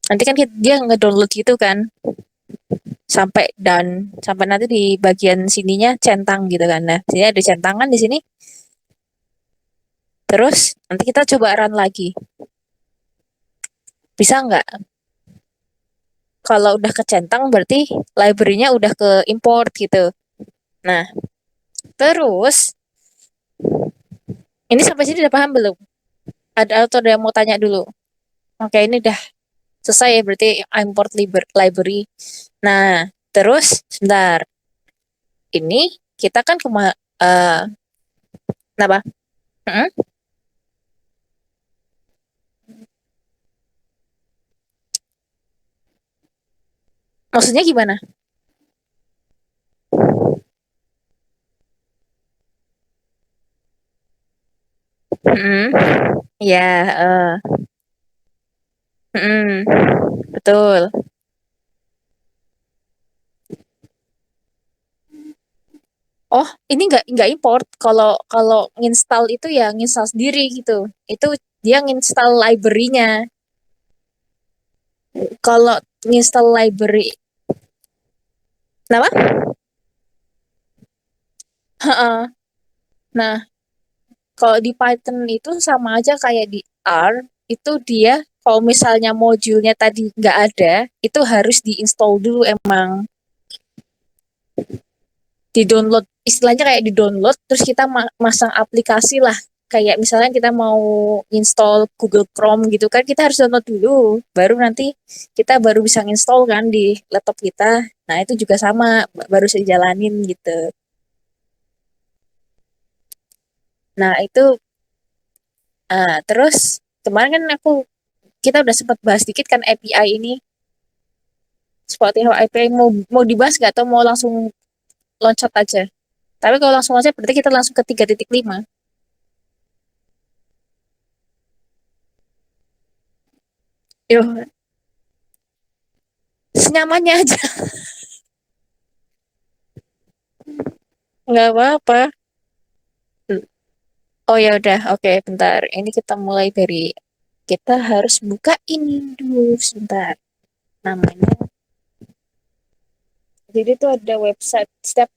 Nanti kan dia ngedownload gitu kan, sampai nanti di bagian sininya centang gitu kan. Nah, sini ada centangan di sini. Terus nanti kita coba run lagi. Bisa nggak? Kalau udah kecentang berarti library-nya udah ke import gitu. Nah, terus ini sampai sini udah paham belum? Ada atau ada yang mau tanya dulu? Oke, ini udah selesai ya berarti import library. Nah, terus sebentar. Ini kita kan kenapa? Mm-mm. Maksudnya gimana? Mm-mm. Ya, mm-mm. Betul. Oh, ini nggak import. Kalau kalau nginstal itu ya nginstal sendiri gitu. Itu dia nginstal library-nya. Kalau nginstal library, kenapa? Heeh. Nah, kalau di Python itu sama aja kayak di R, itu dia kalau misalnya modulnya tadi nggak ada, itu harus diinstal dulu emang. Di-download, istilahnya kayak di-download, terus kita masang aplikasi lah. Kayak misalnya kita mau install Google Chrome gitu kan, kita harus download dulu. Baru nanti kita baru bisa install kan di laptop kita. Nah, itu juga sama, baru saya jalanin gitu. Nah, itu terus kemarin kan kita udah sempat bahas dikit kan API ini, Spotify API mau mau dibahas nggak atau mau langsung loncat aja? Tapi kalau langsung loncat berarti kita langsung ke 3.5. Yo, senyamannya aja. Nggak apa-apa. Oh ya udah, oke, bentar. Ini kita mulai dari kita harus buka ini dulu sebentar. Namanya. Jadi itu ada website setiap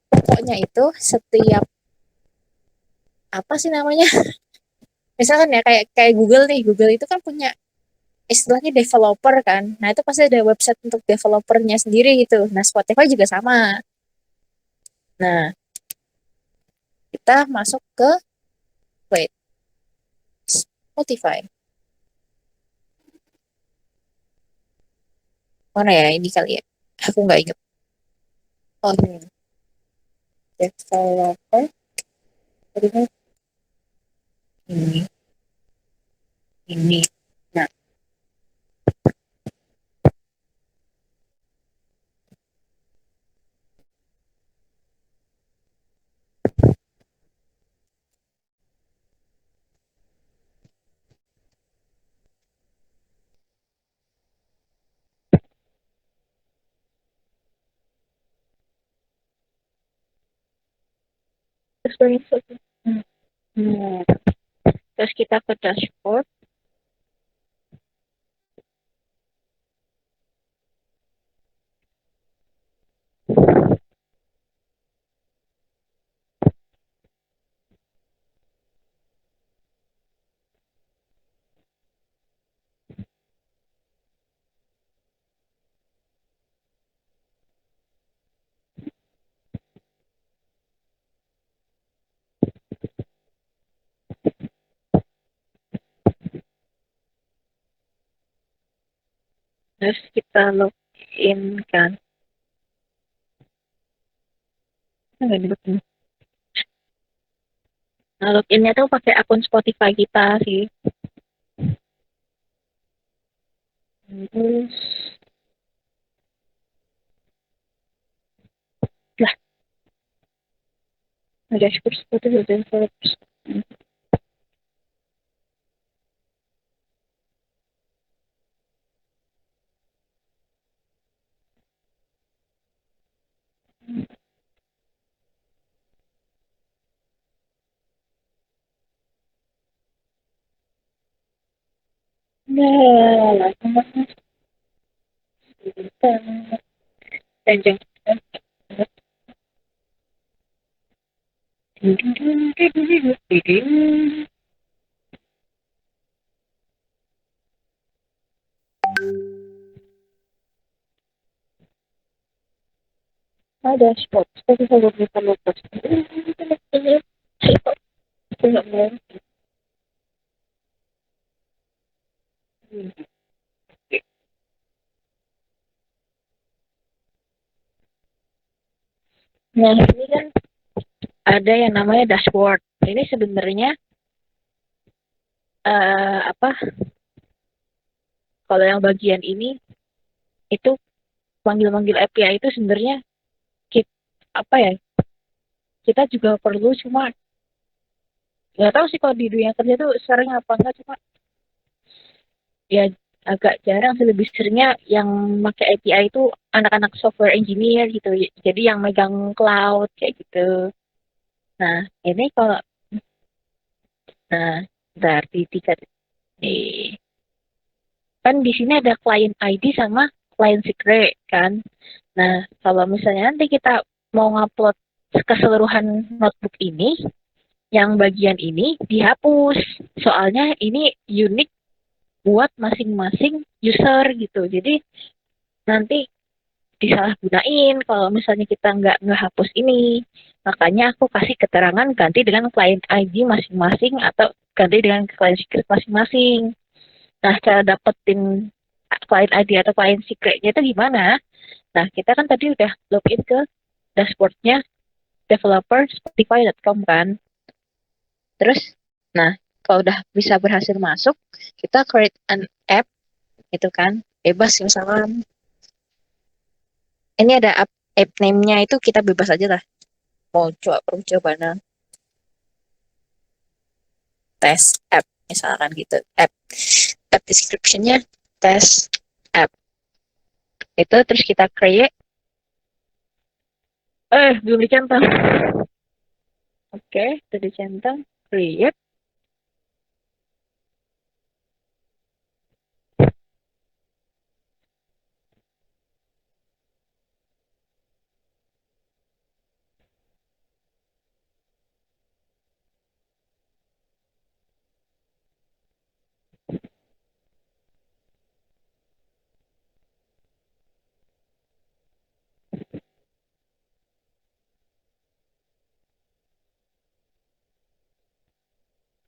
pokoknya itu setiap apa sih namanya? Misalkan ya kayak kayak Google nih, Google itu kan punya istilahnya developer kan. Nah, itu pasti ada website untuk developernya sendiri gitu. Nah, Spotify juga sama. Nah, kita masuk ke wait, Spotify. Mana ya ini kali ya? Aku nggak inget. Oh, ini developer. Ini, ini. Nah, hmm. Terus kita ke dashboard. Terus kita login kan. Nggak di login. Nah, loginnya tuh pakai akun Spotify kita sih. Terus, lah, dashboard Spotify developers. Nah, dan jangan ada spot. Tapi kalau kita lepas, aku nggak mau. Nah, ini kan ada yang namanya dashboard. Ini sebenarnya apa? Kalau yang bagian ini itu manggil-manggil API itu sebenarnya kita, apa ya? Kita juga perlu cuma nggak tahu sih kalau di dunia kerja tuh sering apa enggak cuma ya agak jarang sih lebih seringnya yang pakai API itu anak-anak software engineer gitu jadi yang megang cloud kayak gitu. Nah ini kalau nah dari tiga nih kan di sini ada client ID sama client secret kan. Nah kalau misalnya nanti kita mau ngupload keseluruhan notebook ini yang bagian ini dihapus soalnya ini unik buat masing-masing user gitu jadi nanti disalahgunain kalau misalnya kita nggak hapus ini. Makanya aku kasih keterangan ganti dengan client ID masing-masing atau ganti dengan client secret masing-masing. Nah, cara dapetin client ID atau client secretnya itu gimana? Nah, kita kan tadi udah login ke dashboardnya developer Spotify.com kan. Terus, nah, kalau udah bisa berhasil masuk, kita create an app, itu kan, bebas misalnya. Ini ada app name-nya itu kita bebas aja lah. Mau coba percobaan tes app misalkan gitu app description-nya tes app itu terus kita create belum dicentang oke itu dicentang create.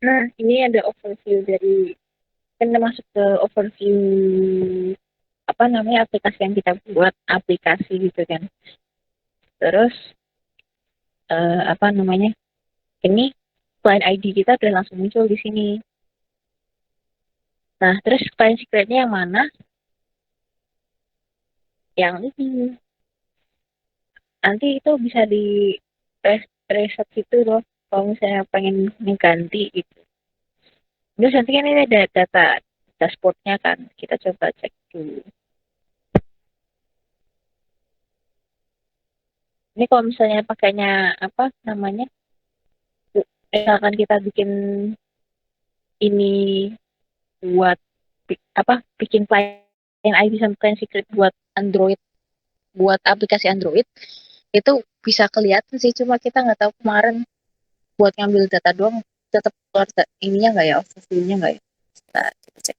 Nah ini ada overview dari kan kita masuk ke overview apa namanya aplikasi yang kita buat aplikasi gitu kan terus apa namanya ini client ID kita udah langsung muncul di sini. Nah terus client secretnya yang mana yang ini nanti itu bisa di reset gitu loh kalau misalnya pengen mengganti gitu. Terus nanti kan ini ada data dashboardnya kan kita coba cek dulu. Ini kalau misalnya pakainya apa namanya misalkan kita bikin ini buat apa bikin client ID sama client secret buat Android buat aplikasi Android itu bisa kelihatan sih cuma kita nggak tahu kemarin buat ngambil data doang tetap keluar ininya nggak ya overview-nya nggak ya. Nah, kita cek.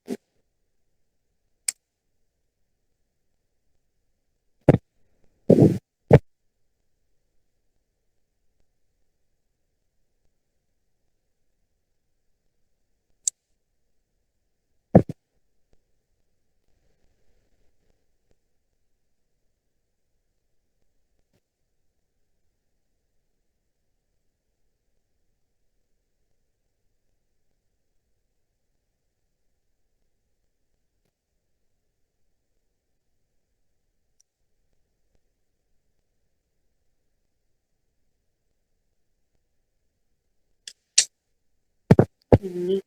Ini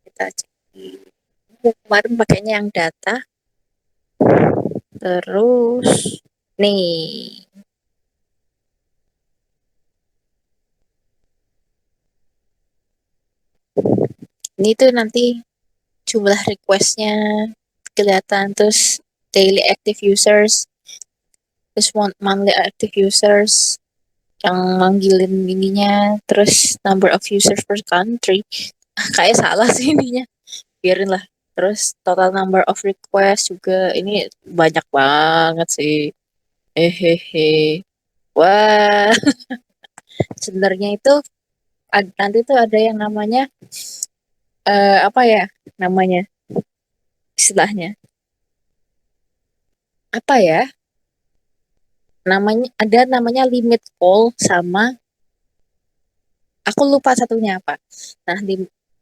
kita cek. Kemarin pakainya yang data terus nih ini tuh nanti jumlah requestnya kelihatan, terus daily active users, terus monthly active users yang manggilin ininya, terus number of users per country. Kayak salah sih ininya, biarin lah. Terus total number of request juga ini banyak banget sih. Hehehe. Wah, sebenarnya itu nanti tuh ada yang namanya apa ya namanya istilahnya apa ya namanya ada namanya limit call sama aku lupa satunya apa. Nah,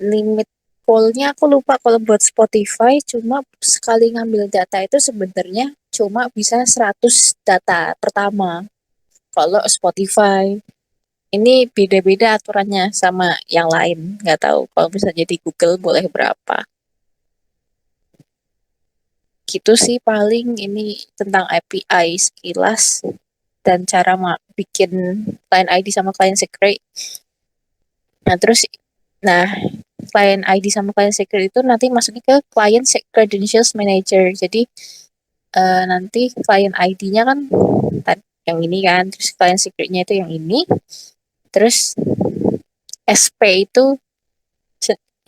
limit call-nya aku lupa kalau buat Spotify cuma sekali ngambil data itu sebenarnya cuma bisa 100 data pertama. Kalau Spotify ini beda-beda aturannya sama yang lain. Nggak tahu kalau misalnya di Google boleh berapa. Gitu sih paling ini tentang API sekilas dan cara bikin client ID sama client secret. Nah, terus nah client ID sama client secret itu nanti masuknya ke client credentials manager. Jadi nanti client ID-nya kan yang ini kan, terus client secretnya itu yang ini, terus SP itu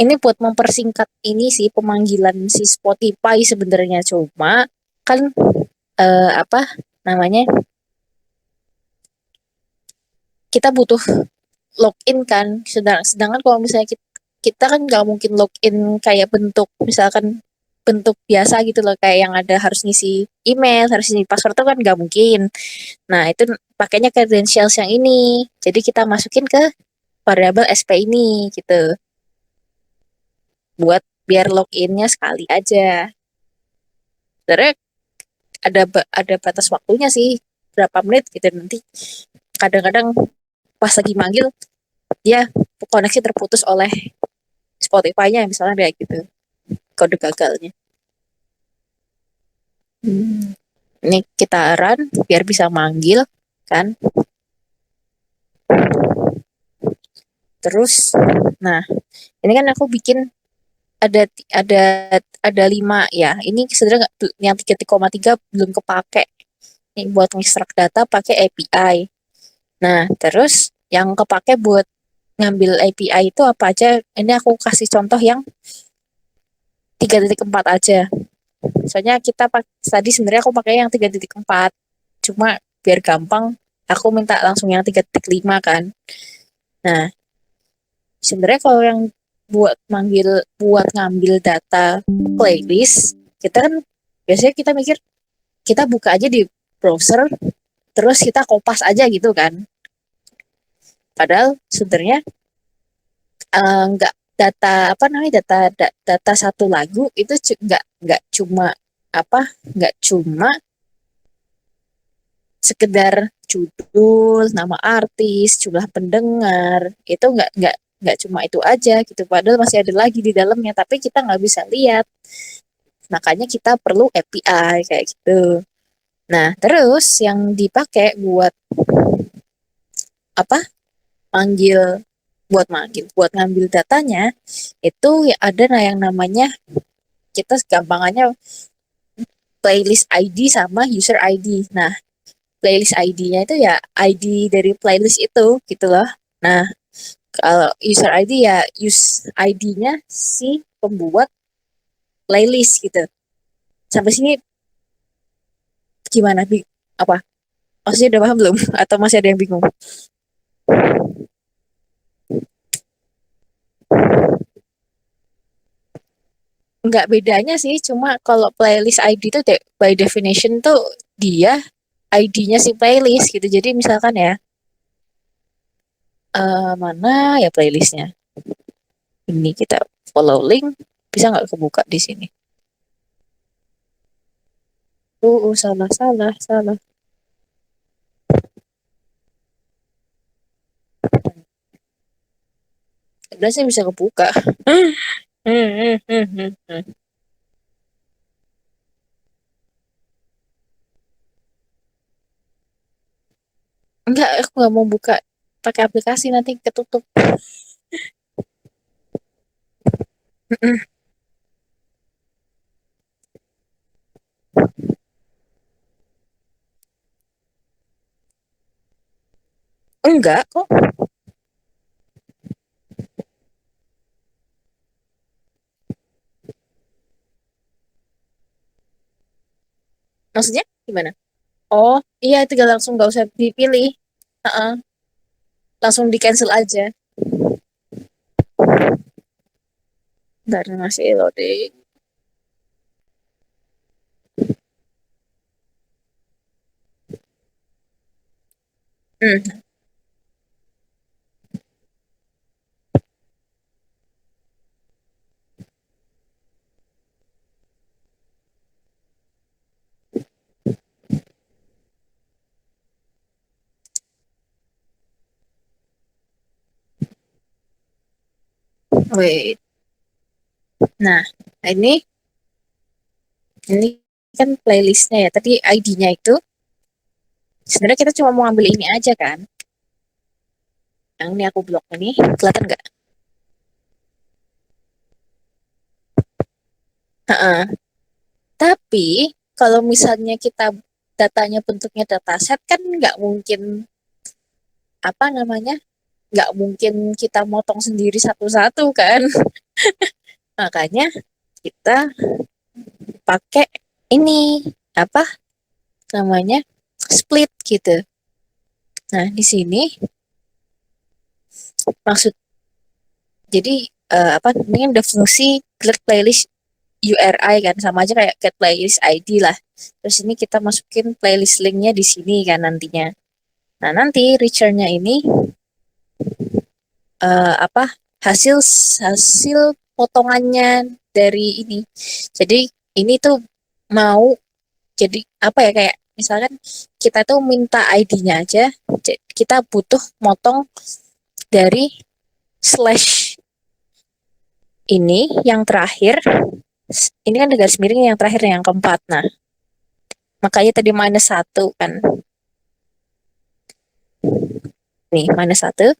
ini buat mempersingkat ini sih pemanggilan si Spotify sebenarnya cuma kan apa namanya kita butuh login kan, sedangkan kalau misalnya kita kan nggak mungkin login kayak bentuk misalkan bentuk biasa gitu loh, kayak yang ada harus ngisi email, harus ngisi password itu kan nggak mungkin. Nah, itu pakainya credentials yang ini. Jadi kita masukin ke variabel SP ini gitu. Buat biar loginnya sekali aja. Sebenarnya ada batas waktunya sih berapa menit gitu nanti. Kadang-kadang pas lagi manggil dia koneksi terputus oleh Spotify-nya misalnya kayak gitu. Kode gagalnya. Ini kita run biar bisa manggil kan. Terus, nah ini kan aku bikin ada ada ada 5 ya. Ini sebenarnya yang 3,3 belum kepake. Ini buat ngekstrak data pakai API. Nah, terus yang kepake buat ngambil API itu apa aja? Ini aku kasih contoh yang 3.4 aja. Soalnya tadi sebenarnya aku pakai yang 3.4. Cuma biar gampang, aku minta langsung yang 3.5 kan. Nah, sebenarnya kalau yang buat ngambil data playlist, kita kan biasanya kita mikir kita buka aja di browser, terus kita kopas aja gitu kan. Padahal sebenarnya nggak data apa namanya data satu lagu itu nggak cuma apa nggak cuma sekedar judul, nama artis, jumlah pendengar, itu nggak cuma itu aja gitu. Padahal masih ada lagi di dalamnya, tapi kita nggak bisa lihat. Makanya kita perlu API kayak gitu. Nah, terus yang dipakai buat apa? Manggil buat ngambil datanya itu ya ada yang namanya kita gampangannya playlist ID sama user ID. Nah, playlist ID-nya itu ya ID dari playlist itu gitu loh. Nah, kalau user ID ya use ID-nya si pembuat playlist gitu. Sampai sini gimana? Apa? Maksudnya udah paham belum? Atau masih ada yang bingung? Nggak bedanya sih, cuma kalau playlist ID itu by definition tuh dia ID-nya si playlist gitu. Jadi misalkan ya, mana ya playlistnya? Ini kita follow link, bisa nggak kebuka di sini? Salah, salah, salah. Sebenarnya sih bisa kebuka. Enggak, aku nggak mau buka pakai aplikasi nanti ketutup. Enggak kok. Maksudnya gimana? Oh, iya tinggal langsung nggak usah dipilih. Heeh, langsung di cancel aja. Ntar masih loading. Hmm, wait. Nah, ini kan playlistnya ya. Tadi ID-nya itu sebenarnya kita cuma mau ambil ini aja kan. Yang ini aku blok ini, kelihatan nggak? Heeh. Tapi kalau misalnya kita datanya bentuknya dataset kan nggak mungkin apa namanya? Nggak mungkin kita motong sendiri satu-satu kan. Makanya kita pakai ini apa namanya? Split gitu. Nah, di sini maksud jadi apa ini kan ada fungsi get playlist URI kan sama aja kayak get playlist ID lah. Terus ini kita masukin playlist linknya di sini kan nantinya. Nah, nanti return-nya ini apa hasil hasil potongannya dari ini. Jadi ini tuh mau jadi apa ya kayak misalkan kita tuh minta ID-nya aja, kita butuh motong dari slash ini yang terakhir. Ini kan garis miring yang terakhir yang keempat. Nah, makanya tadi minus satu kan. Nih, minus satu.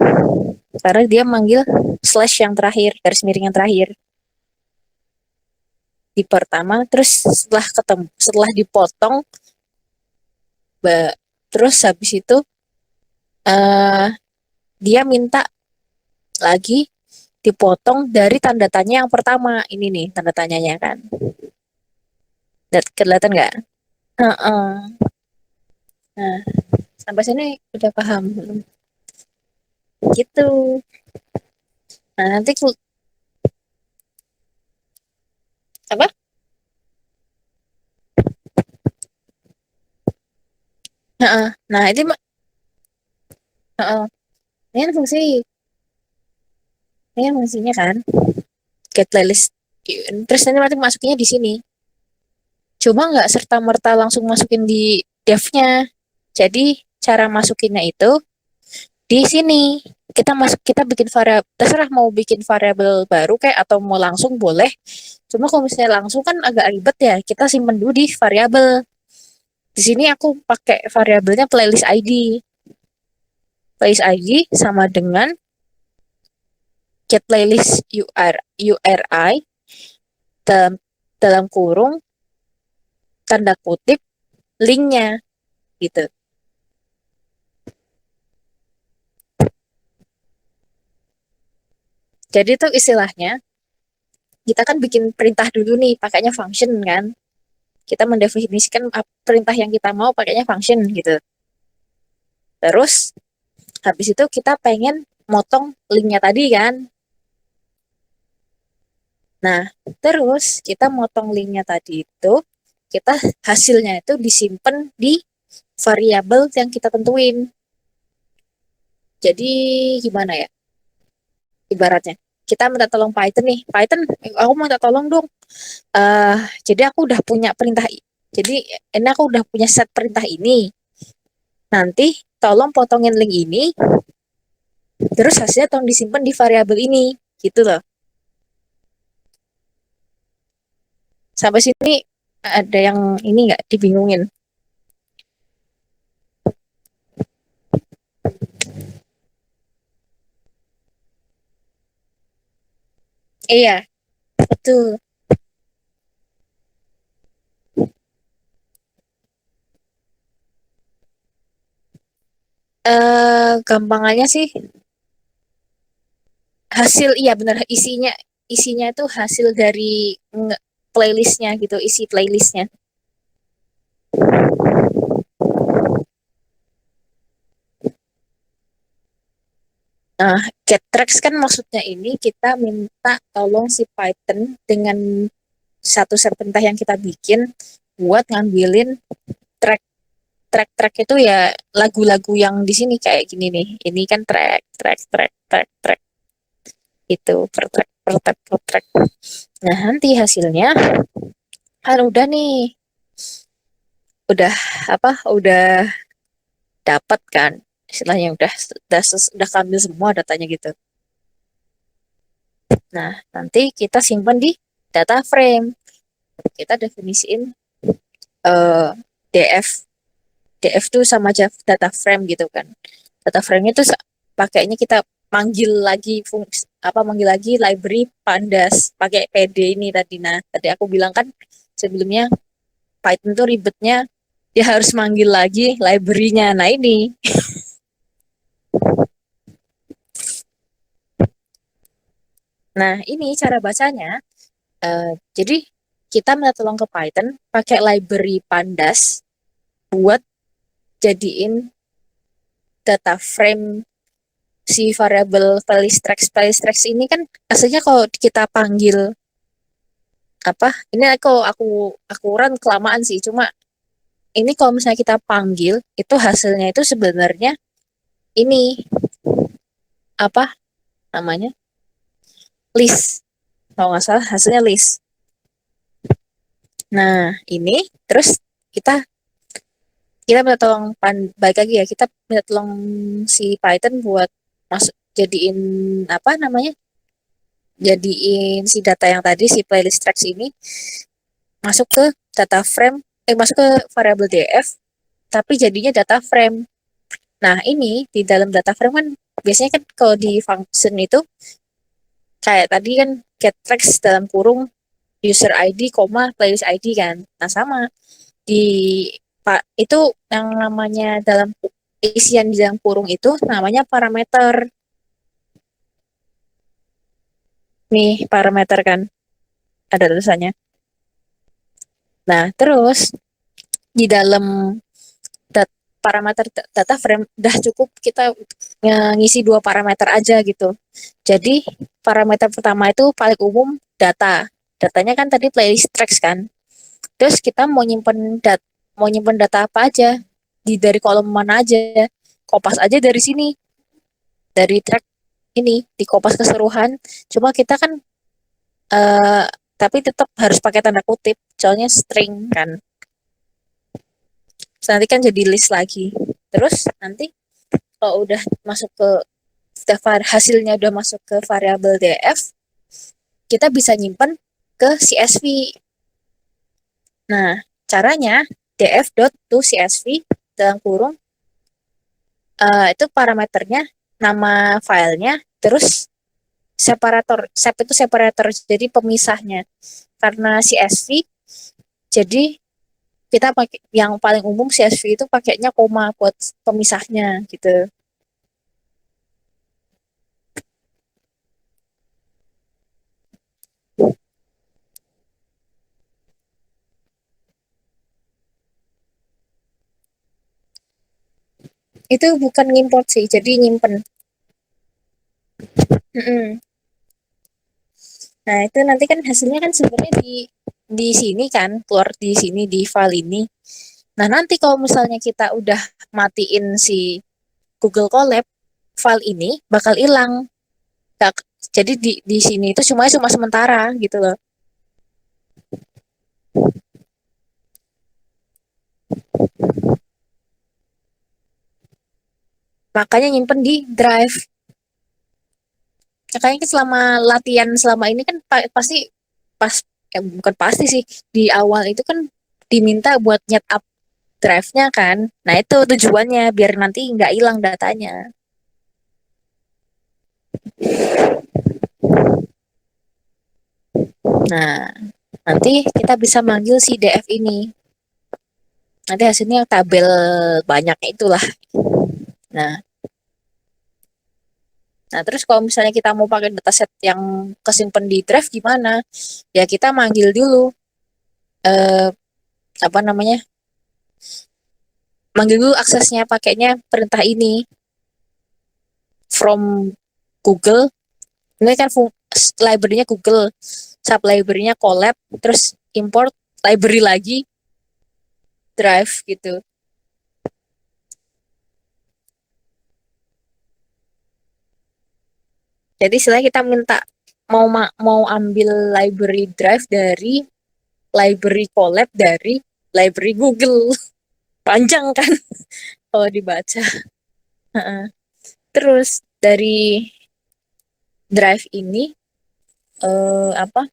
Karena dia manggil slash yang terakhir, garis miring yang terakhir. Di pertama, terus setelah ketemu, setelah dipotong, terus habis itu eh dia minta lagi dipotong dari tanda tanya yang pertama. Ini nih tanda tanyanya kan. Kelihatan nggak? Heeh. Nah, sampai sini udah paham belum? Gitu. Nah, nanti apa? Heeh. Nah, ini heeh. Ini kan fungsinya kan get playlist. Terus nanti masukinnya di sini. Cuma nggak serta-merta langsung masukin di devnya. Jadi cara masukinnya itu di sini. Kita bikin variabel, terserah mau bikin variabel baru kayak atau mau langsung boleh. Cuma kalau misalnya langsung kan agak ribet ya. Kita simpen dulu di variabel. Di sini aku pakai variabelnya playlist ID. Playlist ID sama dengan get playlist URI dalam dalam kurung tanda kutip linknya gitu. Jadi itu istilahnya kita kan bikin perintah dulu nih, pakainya function kan. Kita mendefinisikan perintah yang kita mau pakainya function gitu. Terus habis itu kita pengen motong linknya tadi kan. Nah, terus kita motong linknya tadi itu, kita hasilnya itu disimpan di variabel yang kita tentuin. Jadi gimana ya? Ibaratnya kita minta tolong Python nih, Python, aku minta tolong dong. eh jadi aku udah punya perintah, jadi ini aku udah punya set perintah ini. Nanti tolong potongin link ini, terus hasilnya tolong disimpan di variabel ini, gitu loh. Sampai sini ada yang ini nggak dibingungin? Iya, betul. Gampangannya sih hasil, iya benar, isinya isinya itu hasil dari playlistnya gitu, isi playlistnya. Nah, get tracks kan maksudnya ini kita minta tolong si Python dengan satu set perintah yang kita bikin buat ngambilin track track itu ya, lagu-lagu yang di sini kayak gini nih. Ini kan track track track track track itu, per track per track per track. Nah, nanti hasilnya kan udah nih, udah udah dapat kan, istilahnya udah ambil semua datanya gitu. Nah, nanti kita simpan di data frame. Kita definisiin eh, df df tuh sama aja data frame gitu kan. Data frame-nya tuh pakainya kita manggil lagi fungsi manggil lagi library pandas pakai pd ini tadi. Nah, tadi aku bilang kan sebelumnya Python tuh ribetnya, dia harus manggil lagi library-nya. Nah, ini. Nah, ini cara bacanya. Jadi kita minta tolong ke Python pakai library pandas buat jadiin data frame si variabel playlist tracks ini kan. Aslinya kalau kita panggil ini aku run kelamaan sih, cuma ini kalau misalnya kita panggil itu hasilnya itu sebenarnya ini apa namanya, list. Kalau nggak salah hasilnya list. Nah, ini terus kita kita minta tolong baik lagi ya, kita minta tolong si Python buat masuk jadiin jadiin si data yang tadi, si playlist tracks ini masuk ke data frame, masuk ke variabel df, tapi jadinya data frame. Nah, ini di dalam data frame kan biasanya kan kalau di function itu kayak tadi kan get tracks dalam kurung user ID, playlist ID kan. Nah, sama di itu yang namanya dalam isian di dalam kurung itu namanya parameter. Nih, parameter kan ada tulisannya. Nah, terus di dalam parameter data frame udah cukup kita ngisi dua parameter aja gitu. Jadi parameter pertama itu paling umum data. Datanya kan tadi playlist tracks kan. Terus kita mau nyimpen data apa aja, dari kolom mana aja. Kopas aja dari sini, dari track ini di kopas keseluruhan. Cuma kita kan eh tapi tetap harus pakai tanda kutip, soalnya string kan. Terus nanti kan jadi list lagi. Terus nanti kalau udah masuk ke hasilnya udah masuk ke variabel df, kita bisa nyimpen ke CSV. Nah, caranya df.toCSV dalam kurung itu parameternya nama filenya, terus sep itu separator, jadi pemisahnya. Karena CSV, jadi kita pakai yang paling umum CSV itu pakainya koma buat pemisahnya gitu. Itu bukan ngimport sih, jadi nyimpen. Mm-mm. Nah, itu nanti kan hasilnya kan sebenarnya di sini kan, keluar di sini di file ini. Nah, nanti kalau misalnya kita udah matiin si Google Colab, file ini bakal hilang. Jadi di sini itu cuma sementara gitu loh. Makanya nyimpen di drive. Makanya kan selama latihan selama ini kan pasti pas bukan pasti sih, di awal itu kan diminta buat nyet up drive-nya kan. Nah, itu tujuannya biar nanti nggak hilang datanya. Nah, nanti kita bisa manggil si df ini. Nanti hasilnya tabel banyak itulah. Nah, nah terus kalau misalnya kita mau pakai dataset yang kesimpan di drive gimana? Ya kita manggil dulu eh, apa namanya? Manggil dulu aksesnya pakainya perintah ini from Google. Ini kan library-nya Google, sub library-nya Colab, terus import library lagi drive gitu. Jadi setelah kita minta mau ambil library drive dari library Colab dari library Google. Panjang kan kalau dibaca. Heeh. Terus dari drive ini apa?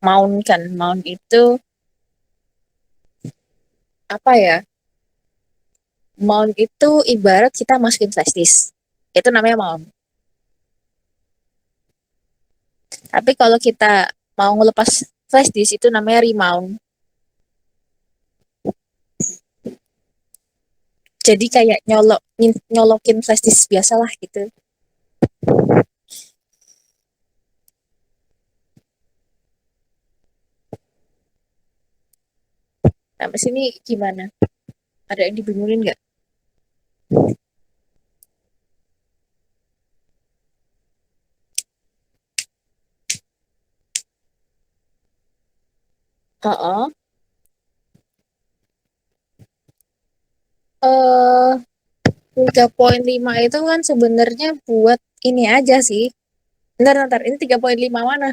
Mount kan. Mount itu apa ya? Mount itu ibarat kita masukin flash disk. Itu namanya mount. Tapi kalau kita mau ngelepas flash disk itu namanya remount. Jadi kayak nyolokin flash disk biasa lah gitu. Sampai sini gimana? Ada yang dibingungin nggak? Heeh. Eh 3,5 itu kan sebenarnya buat ini aja sih. Bentar, ini 3,5 mana?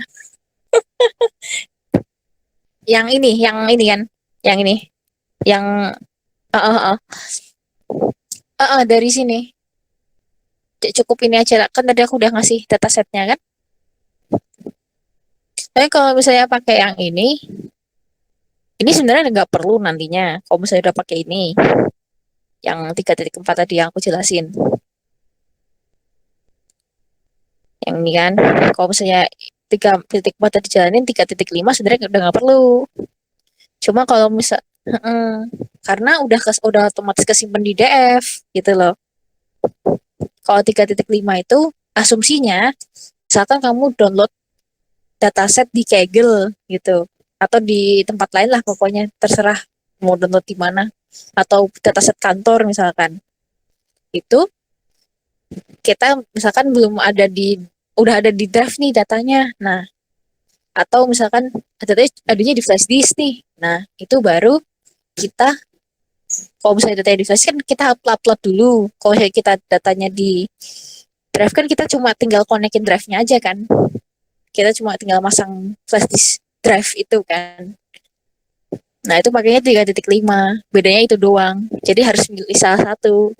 Yang ini kan. Yang ini. Yang dari sini. Cukup ini aja lah. Kan tadi aku udah ngasih datasetnya kan. Tapi kalau misalnya pakai yang ini sebenarnya nggak perlu nantinya. Kalau misalnya udah pakai ini, yang 3,4 tadi yang aku jelasin. Yang ini kan. Kalau misalnya 3,4 tadi jalanin, 3,5 sebenarnya udah nggak perlu. Cuma kalau misal, karena udah otomatis kesimpan di DF gitu loh. Kalau 3,5 itu asumsinya, misalkan kamu download dataset di Kaggle gitu, atau di tempat lain lah pokoknya terserah mau download di mana, atau dataset kantor misalkan. Itu kita misalkan belum ada udah ada di drive nih datanya. Nah, atau misalkan adanya di flash disk nih. Nah, itu baru kita kalau misalnya datanya di flash kan kita upload dulu. Kalau misalnya kita datanya di drive kan kita cuma tinggal konekin drive-nya aja kan. Kita cuma tinggal masang flash disk drive itu kan. Nah, itu pakainya 3,5. Bedanya itu doang. Jadi harus milih salah satu.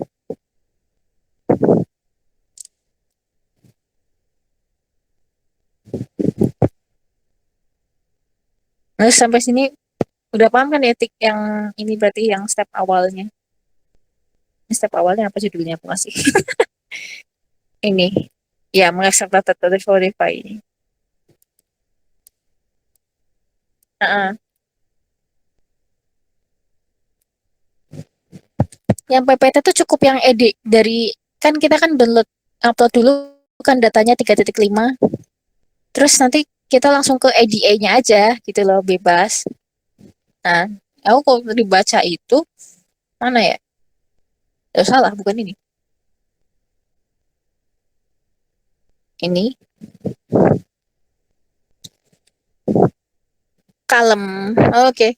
Nah, sampai sini udah paham kan etik yang ini berarti yang step awalnya. Step awalnya apa judulnya aku masih? Ini. Ya, mengekstrak data dari Spotify ini. Nah, yang PPT tuh cukup yang edit dari kan kita kan download upload dulu kan datanya 3,5. Terus nanti kita langsung ke EDA-nya aja gitu loh, bebas. Nah, aku kalau dibaca itu mana ya? Ya salah, bukan ini. Ini kalem. Oh, oke.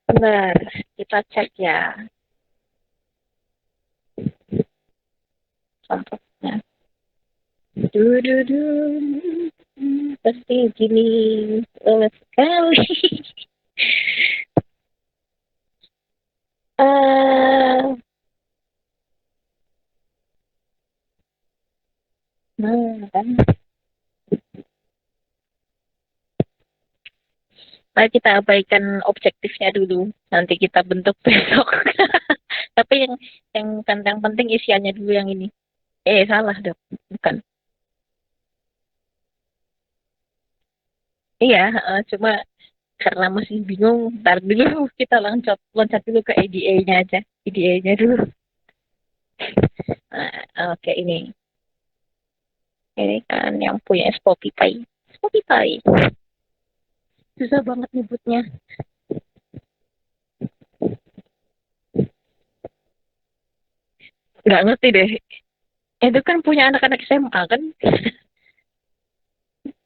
Benar, kita cek ya contohnya. Dududu, pasti gini, sekali. Eh, nah kan, mari kita abaikan objektifnya dulu. Nanti kita bentuk besok. Tapi yang penting isiannya dulu yang ini. Salah dong. Bukan. Iya, cuma karena masih bingung, ntar dulu kita loncat loncat dulu ke EDA-nya aja. EDA-nya dulu. Nah, oke ini. Ini kan yang punya Spotify. Spotify. Susah banget nyebutnya. Nggak ngerti deh. Itu kan punya anak-anak SMA kan?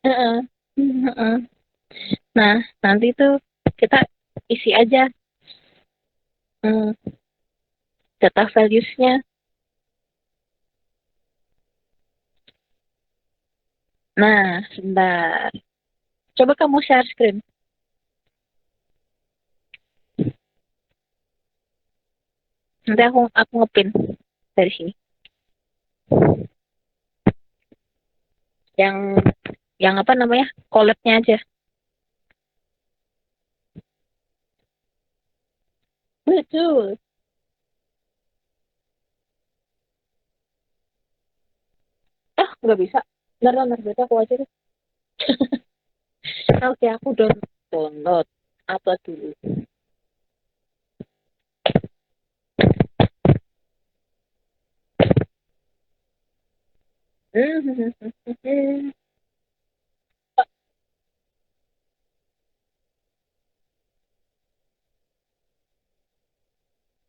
Heeh. Heeh. Nah, nanti tuh kita isi aja hmm, data values-nya. Nah, sebentar. Coba kamu share screen. Nanti aku ngepin dari sini. Yang yang apa namanya? Collab-nya aja. Betul. Nggak bisa. Bentar, berarti aku aja deh. Oke, aku download. Apa dulu?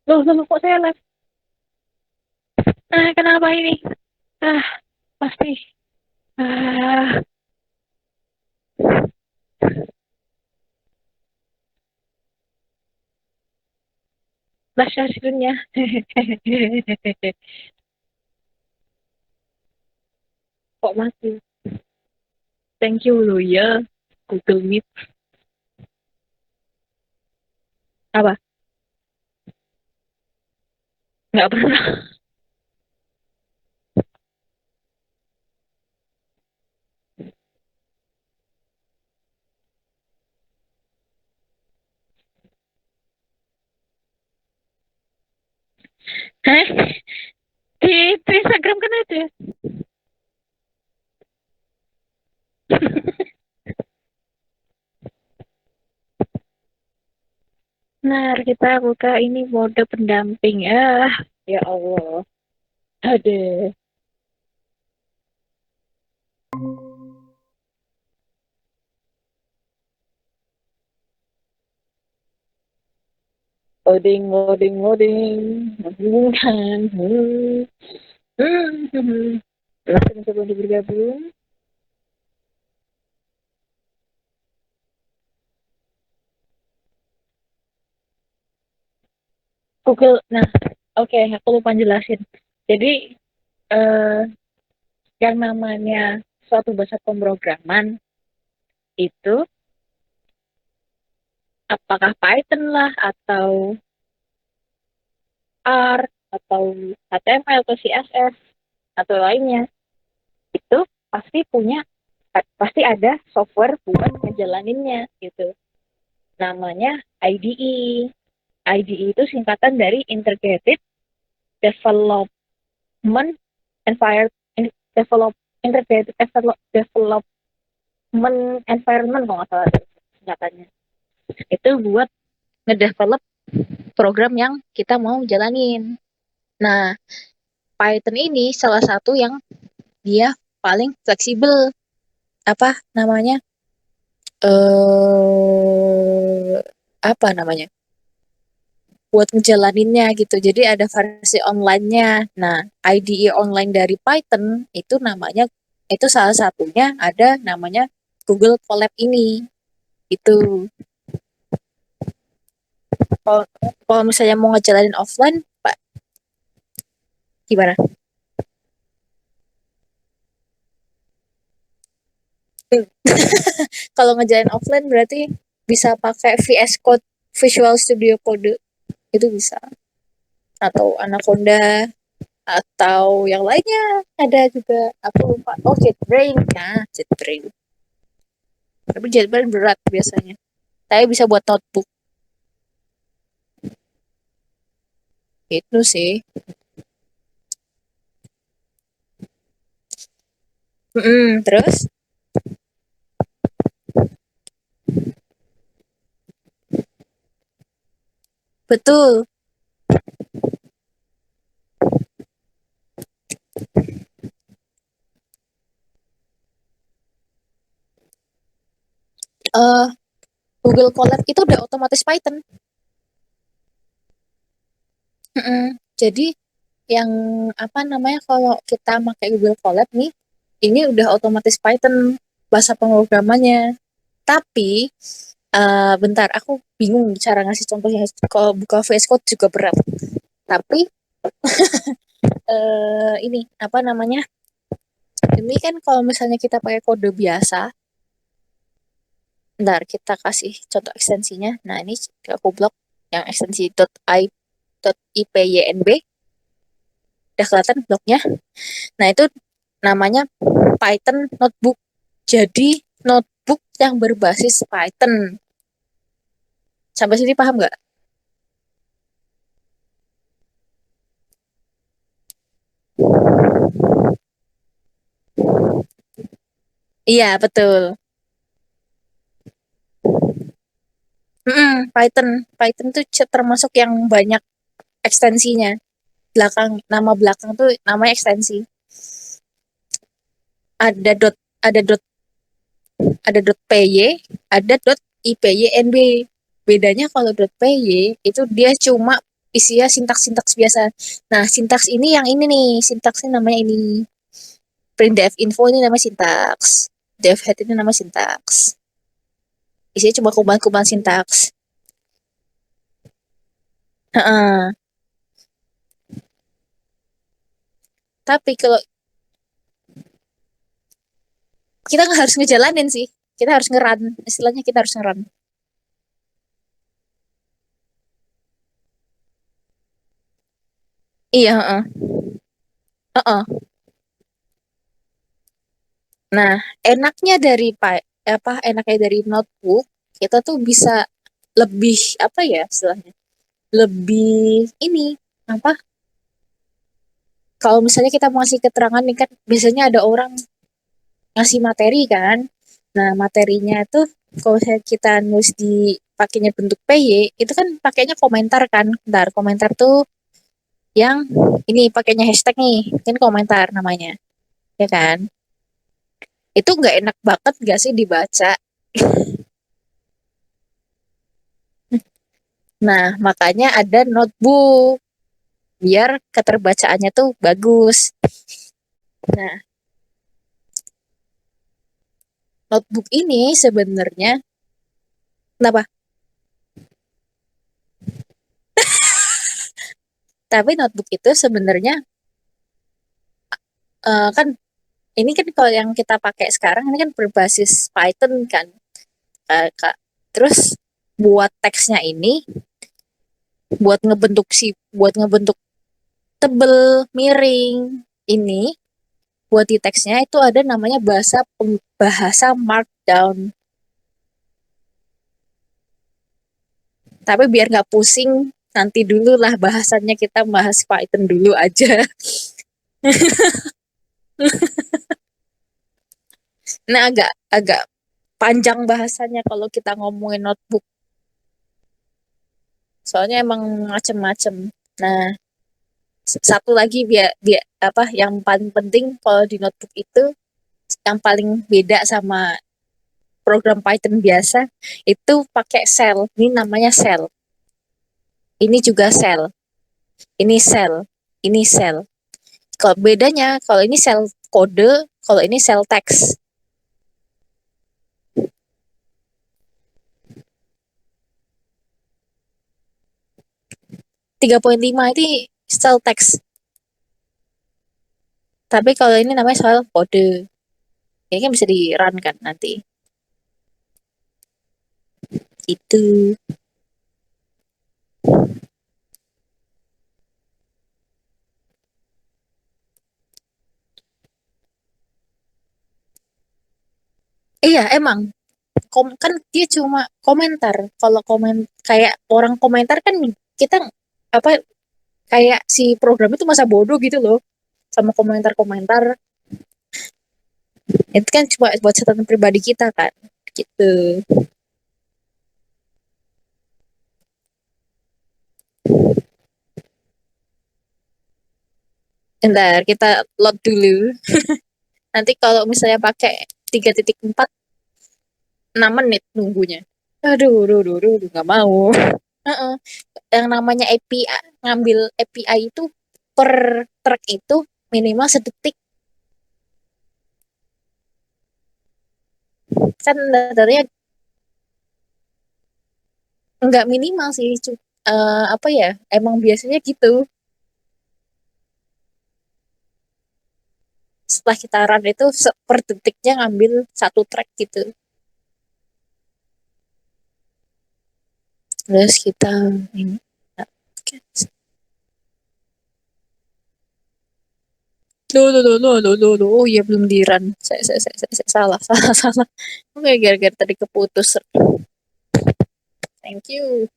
Loh, kok saya live? Kenapa ini? Ah, pasti. Ah, flash screen-nya. Kok mati? Thank you loh ya. Google Meet. Apa? Nggak pernah. Hah? Di Instagram kan ada. Nah, kita buka ini mode pendamping. Ya Allah. Ada. Loading. Menghubungkan. Langsung coba bergabung. Google. Nah, oke, aku lupa jelasin. Jadi, eh, yang namanya suatu bahasa pemrograman itu apakah Python lah atau R atau HTML atau CSS atau lainnya itu pasti ada software buat ngejalaninnya gitu. Namanya IDE. IDE itu singkatan dari Integrated Development Environment, Develop Integrated Development Environment kalau nggak salah singkatannya. Itu buat ngedevelop program yang kita mau jalanin. Nah, Python ini salah satu yang dia paling fleksibel. Apa namanya? eh Apa namanya? Buat ngejalaninnya gitu. Jadi ada versi online-nya. Nah, IDE online dari Python itu namanya itu salah satunya ada namanya Google Colab ini. Itu. Kalau kalau misalnya mau ngejalanin offline, Pak, gimana? Kalau ngejalanin offline berarti bisa pakai VS Code, Visual Studio Code, itu bisa. Atau Anaconda, atau yang lainnya ada juga. Aku lupa. Oh, JetBrains. Nah, JetBrains. Tapi JetBrains berat biasanya. Saya bisa buat notebook. Itu sih. Terus, betul. eh Google Colab itu udah otomatis Python. Jadi yang apa namanya, kalau kita pakai Google Colab nih, ini udah otomatis Python bahasa pemrogramannya. Tapi bentar, aku bingung cara ngasih contohnya. Kalau buka VS Code juga berat. Tapi ini apa namanya? Ini kan kalau misalnya kita pakai kode biasa, bentar kita kasih contoh ekstensinya. Nah, ini aku blok yang ekstensi .ipynb, udah kelihatan bloknya. Nah, itu namanya Python Notebook. Jadi notebook yang berbasis Python. Sampai sini paham nggak? Iya, betul. Python. Python tuh termasuk yang banyak ekstensinya. Nama belakang tuh namanya ekstensi. Ada ada .py, ada .ipynb. Bedanya kalau .py itu dia cuma isinya sintaks-sintaks biasa. Nah, sintaks ini yang ini nih, sintaksnya namanya ini. Printf info ini namanya sintaks. Dev head ini namanya sintaks. Isinya cuma kuban-kuban sintaks. Heeh. Tapi kalau kita nggak harus ngejalanin sih, kita harus ngeran. Istilahnya kita harus ngeran. Iya, heeh. Heeh. Nah, enaknya dari enaknya dari notebook, kita tuh bisa lebih apa ya istilahnya? Lebih ini apa? Kalau misalnya kita mau ngasih keterangan nih kan biasanya ada orang ngasih materi kan. Nah, materinya tuh kalau misalnya kita nulis di pakainya bentuk PY, itu kan pakainya komentar kan. Bentar, komentar tuh yang ini pakainya hashtag nih, kan komentar namanya, ya kan? Itu nggak enak banget nggak sih dibaca? Nah, makanya ada notebook biar keterbacaannya tuh bagus. Nah, notebook ini sebenarnya kenapa? Tapi notebook itu sebenarnya kan ini kan kalau yang kita pakai sekarang ini kan berbasis Python kan, Kak. Terus buat teksnya ini, buat ngebentuk tebel, miring ini, buat di teksnya itu ada namanya bahasa Markdown. Tapi biar nggak pusing, nanti dulu lah bahasannya, kita bahas Python dulu aja. Nah, agak agak panjang bahasanya kalau kita ngomongin notebook. Soalnya emang macem-macem. Nah, satu lagi biar biar apa yang paling penting kalau di notebook itu, yang paling beda sama program Python biasa, itu pakai shell. Ini namanya shell. Ini juga shell. Ini shell. Ini shell. Kalau bedanya, kalau ini shell kode, kalau ini shell teks. 3.5 itu style text. Tapi kalau ini namanya soal kode. Kayaknya bisa di run kan nanti. Itu. Iya, emang. Kan dia cuma komentar. Kalau kayak orang komentar kan kita apa kayak si program itu masa bodoh gitu loh sama komentar-komentar. Itu kan cuma buat catatan pribadi kita kan. Gitu. Bentar, kita load dulu. Nanti kalau misalnya pakai 3.4 6 menit nunggunya. Aduh, nggak mau. Heeh. Yang namanya API, ngambil API itu per track itu minimal sedetik. Kan datanya nggak minimal sih. Apa ya, emang biasanya gitu. Setelah kita run itu per detiknya ngambil satu track gitu. Terus kita ini. Loh. Oh iya belum di run. Salah, salah, salah. Oke, gara-gara tadi keputus. Thank you.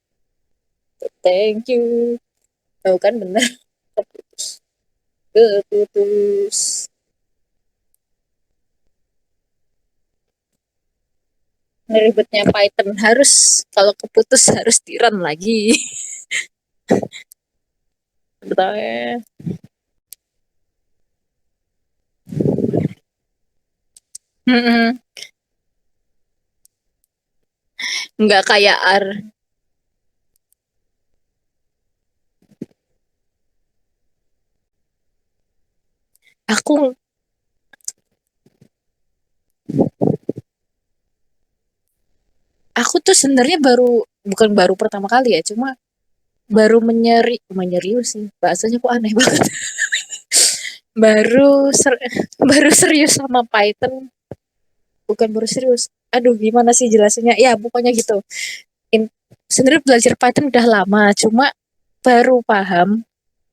Thank you. Tahu kan bener. Keputus. Ribetnya Python harus kalau keputus harus di run lagi. Betul ya. Nggak kayak R. Aku aku tuh sebenarnya bukan baru pertama kali ya, cuma baru menyerius sih. Bahasanya kok aneh banget. Baru ser, baru serius sama Python, bukan baru serius. Aduh, gimana sih jelasinnya? Ya, pokoknya gitu. In, Sebenarnya belajar Python udah lama, cuma baru paham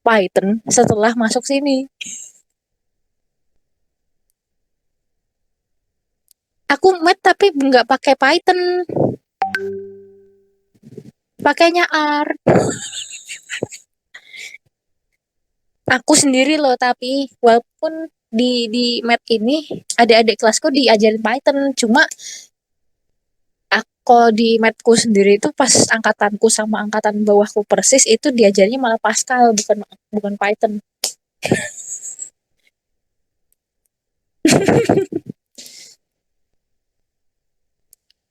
Python setelah masuk sini. Aku mat tapi nggak pakai Python, pakainya R. Aku sendiri loh, tapi walaupun di mat ini adik-adik kelasku diajarin Python, cuma aku di matku sendiri itu pas angkatanku sama angkatan bawahku persis itu diajarnya malah Pascal bukan bukan Python.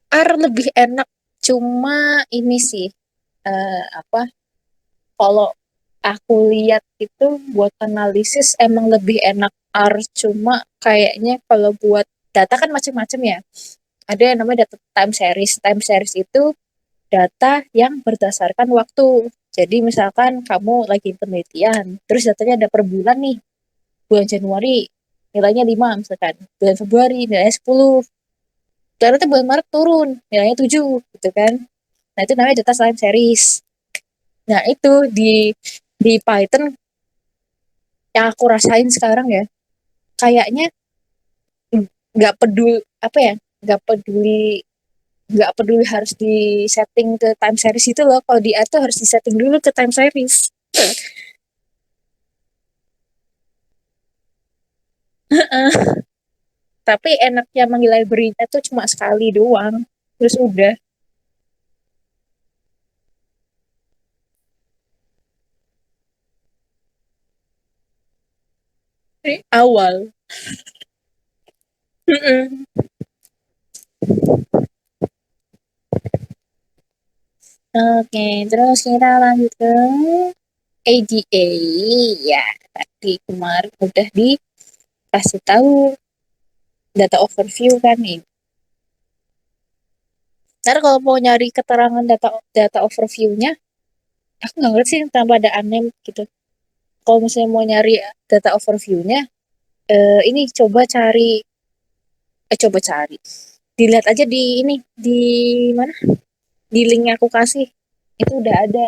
R lebih enak, cuma ini sih apa kalau aku lihat itu buat analisis emang lebih enak R, cuma kayaknya kalau buat data kan macam-macam ya. Ada yang namanya data time series. Time series itu data yang berdasarkan waktu. Jadi misalkan kamu lagi penelitian, terus datanya ada per bulan nih. Bulan Januari nilainya 5 misalkan. Bulan Februari nilainya 10. Ternyata bulan Maret turun, nilainya 7 gitu kan. Nah, itu namanya data time series. Nah, itu di Python yang aku rasain sekarang ya, kayaknya nggak peduli apa ya, nggak peduli nggak peduli harus di setting ke time series itu loh. Kalau di A tuh harus di setting dulu ke time series. Tapi enaknya manggil library-nya tuh cuma sekali doang. Terus udah awal. Oke, terus kita lanjut ke ADA. Ya, tadi kemarin udah dikasih tahu data overview kan nih. Ntar kalau mau nyari keterangan data data overview-nya, Aku nggak ngerti sih tanpa ada anem gitu. Kalau misalnya mau nyari data overview-nya, ini coba cari. Dilihat aja di ini, di mana? Di link yang aku kasih. Itu udah ada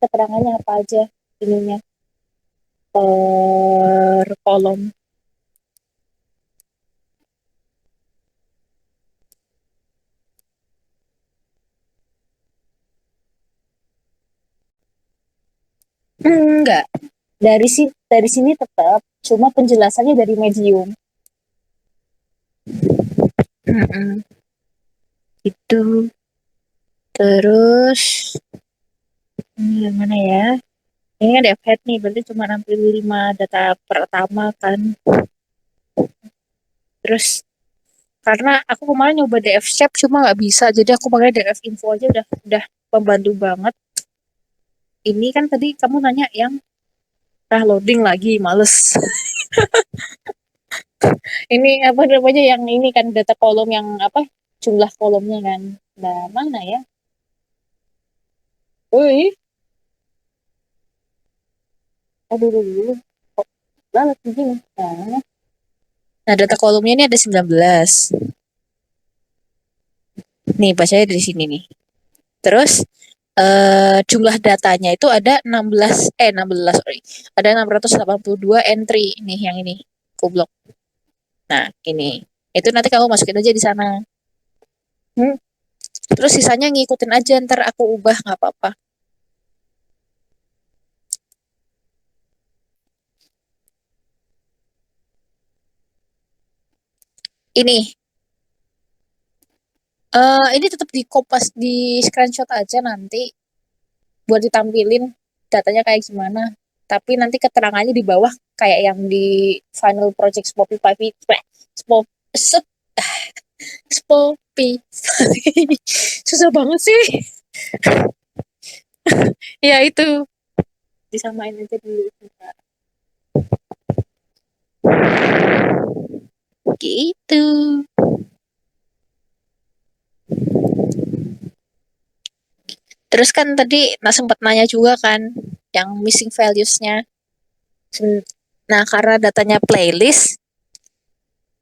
keterangannya apa aja ininya per kolom. Enggak. Dari sini tetap, cuma penjelasannya dari Medium. Mm-mm. Itu terus ini yang mana ya? Ini kan dev head nih, berarti cuma nampil 5 data pertama kan. Terus karena aku kemarin nyoba DF Shape cuma nggak bisa, jadi aku pakai DF Info aja udah membantu banget. Ini kan tadi kamu nanya yang loading lagi, males. Ini apa namanya yang ini kan data kolom yang apa jumlah kolomnya kan. Nah, mana ya? Wih, aduh dulu. Kok banget begini. Nah, data kolomnya ini ada 19. Nih, bacanya dari sini nih. Terus jumlah datanya itu ada 16 sorry. Ada 682 entry nih yang ini. Kublok. Nah, ini. Itu nanti kamu masukin aja di sana. Hmm. Terus sisanya ngikutin aja ntar aku ubah nggak apa-apa. Ini ini tetap di kopas di screenshot aja nanti buat ditampilin datanya kayak gimana. Tapi nanti keterangannya di bawah kayak yang di final project Spotify Spop set Spotify. Susah banget sih. Ya itu disamain aja dulu. Gitu. Terus kan tadi sempat nanya juga kan yang missing values-nya. Nah, karena datanya playlist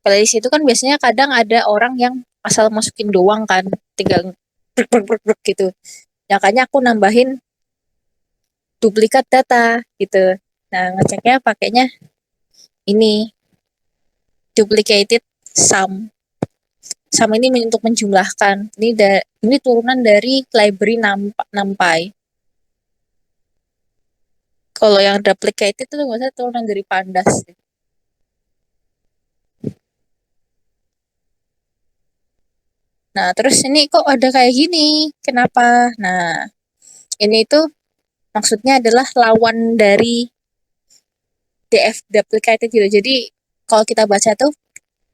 itu kan biasanya kadang ada orang yang asal masukin doang kan, tinggal brek, brek, brek, brek gitu. Makanya aku nambahin duplikat data gitu. Nah, ngeceknya pakainya ini duplicated sum. Sum ini untuk menjumlahkan. Ini turunan dari library NumPy. Kalau yang duplicated itu nggak usah turunan dari Pandas. Nah, terus ini kok ada kayak gini? Kenapa? Nah, ini itu maksudnya adalah lawan dari DF duplicated gitu. Jadi kalau kita baca tuh,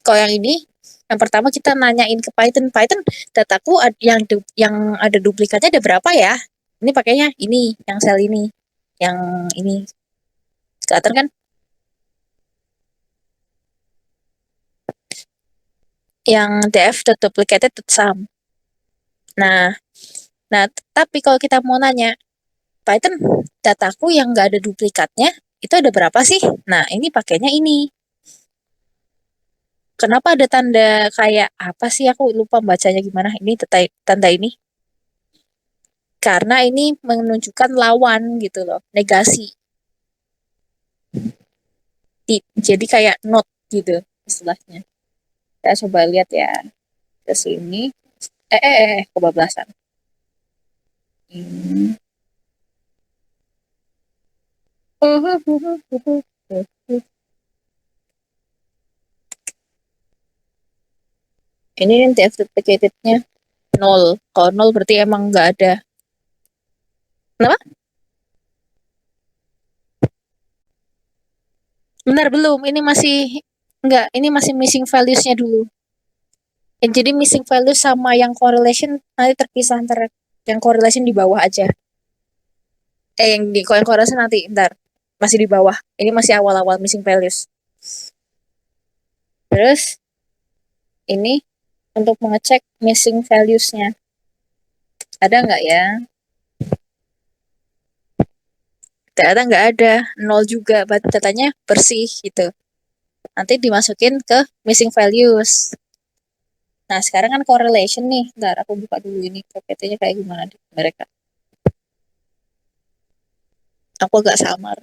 kalau yang ini, yang pertama kita nanyain ke Python, Python dataku yang ada duplikatnya ada berapa ya? Ini pakainya ini, yang sel ini, yang ini. Kelihatan kan? Yang df.duplicated sum. Nah, nah tapi kalau kita mau nanya, Python dataku yang nggak ada duplikatnya itu ada berapa sih? Nah, ini pakainya ini. Kenapa ada tanda kayak apa sih? Aku lupa bacanya gimana. Ini tanda ini. Karena ini menunjukkan lawan gitu loh, negasi. Jadi kayak not gitu istilahnya. Kita coba lihat ya ke sini. Kebablasan. Hmm. Ini nanti duplicated-nya nol. Kalau nol berarti emang nggak ada. Kenapa? Benar belum? Ini masih nggak. Ini masih missing values-nya dulu. Jadi missing value sama yang correlation nanti terpisah antara yang correlation di bawah aja. Yang correlation nanti ntar masih di bawah. Ini masih awal-awal missing values. Terus ini untuk mengecek missing values-nya. Ada nggak ya? Ternyata nggak ada, nol juga, datanya bersih gitu. Nanti dimasukin ke missing values. Nah, sekarang kan correlation nih. Ntar aku buka dulu ini PPT-nya kayak gimana di mereka. Aku agak samar.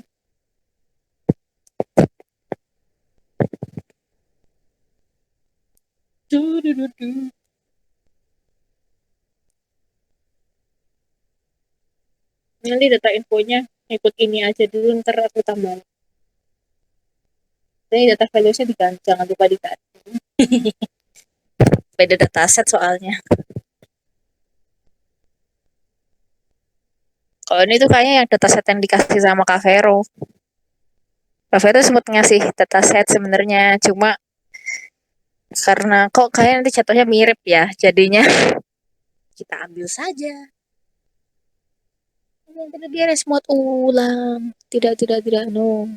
Nanti data infonya ikut ini aja dulu, ntar aku tambah. Jadi data values-nya diganti, jangan lupa diganti. Beda dataset soalnya. Kalau ini tuh kayaknya yang dataset yang dikasih sama Kak Vero. Kak Vero sempat ngasih dataset sebenarnya, cuma karena kok kayak nanti contohnya mirip ya, jadinya kita ambil saja. Yang tidak dia resmot ulang. Tidak, tidak, tidak, no.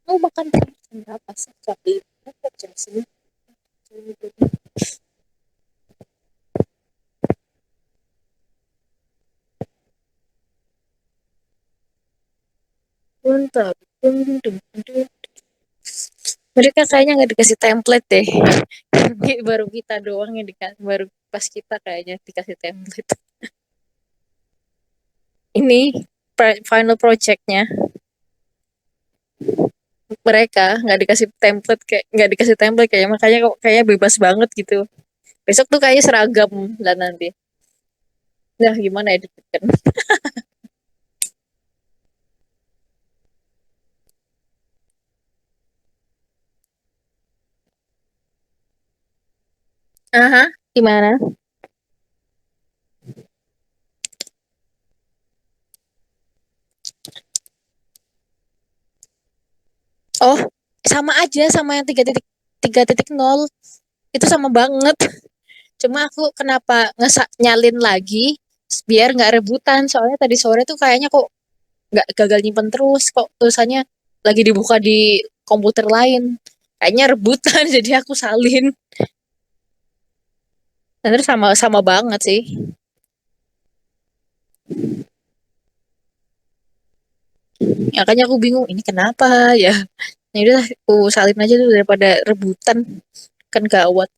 Mau makan jam berapa sih? Jam sini. Bentar. Mereka kayaknya nggak dikasih template deh. Baru kita doang yang dikasih, baru pas kita kayaknya dikasih template. Ini final projectnya mereka nggak dikasih template, kayak nggak dikasih template kayak, makanya kok kayak bebas banget gitu. Besok tuh kayaknya seragam lah nanti. Nah, gimana ya kan? Aha, gimana? Oh, sama aja sama yang 3.0 itu sama banget. Cuma aku kenapa nyalin lagi biar nggak rebutan. Soalnya tadi sore tuh kayaknya kok nggak, gagal nyimpen terus. Kok tulisannya lagi dibuka di komputer lain. Kayaknya rebutan jadi aku salin. Dan terus sama-sama banget sih. Ya, makanya aku bingung ini kenapa ya. Nah, udah aku salin aja tuh daripada rebutan, kan gawat.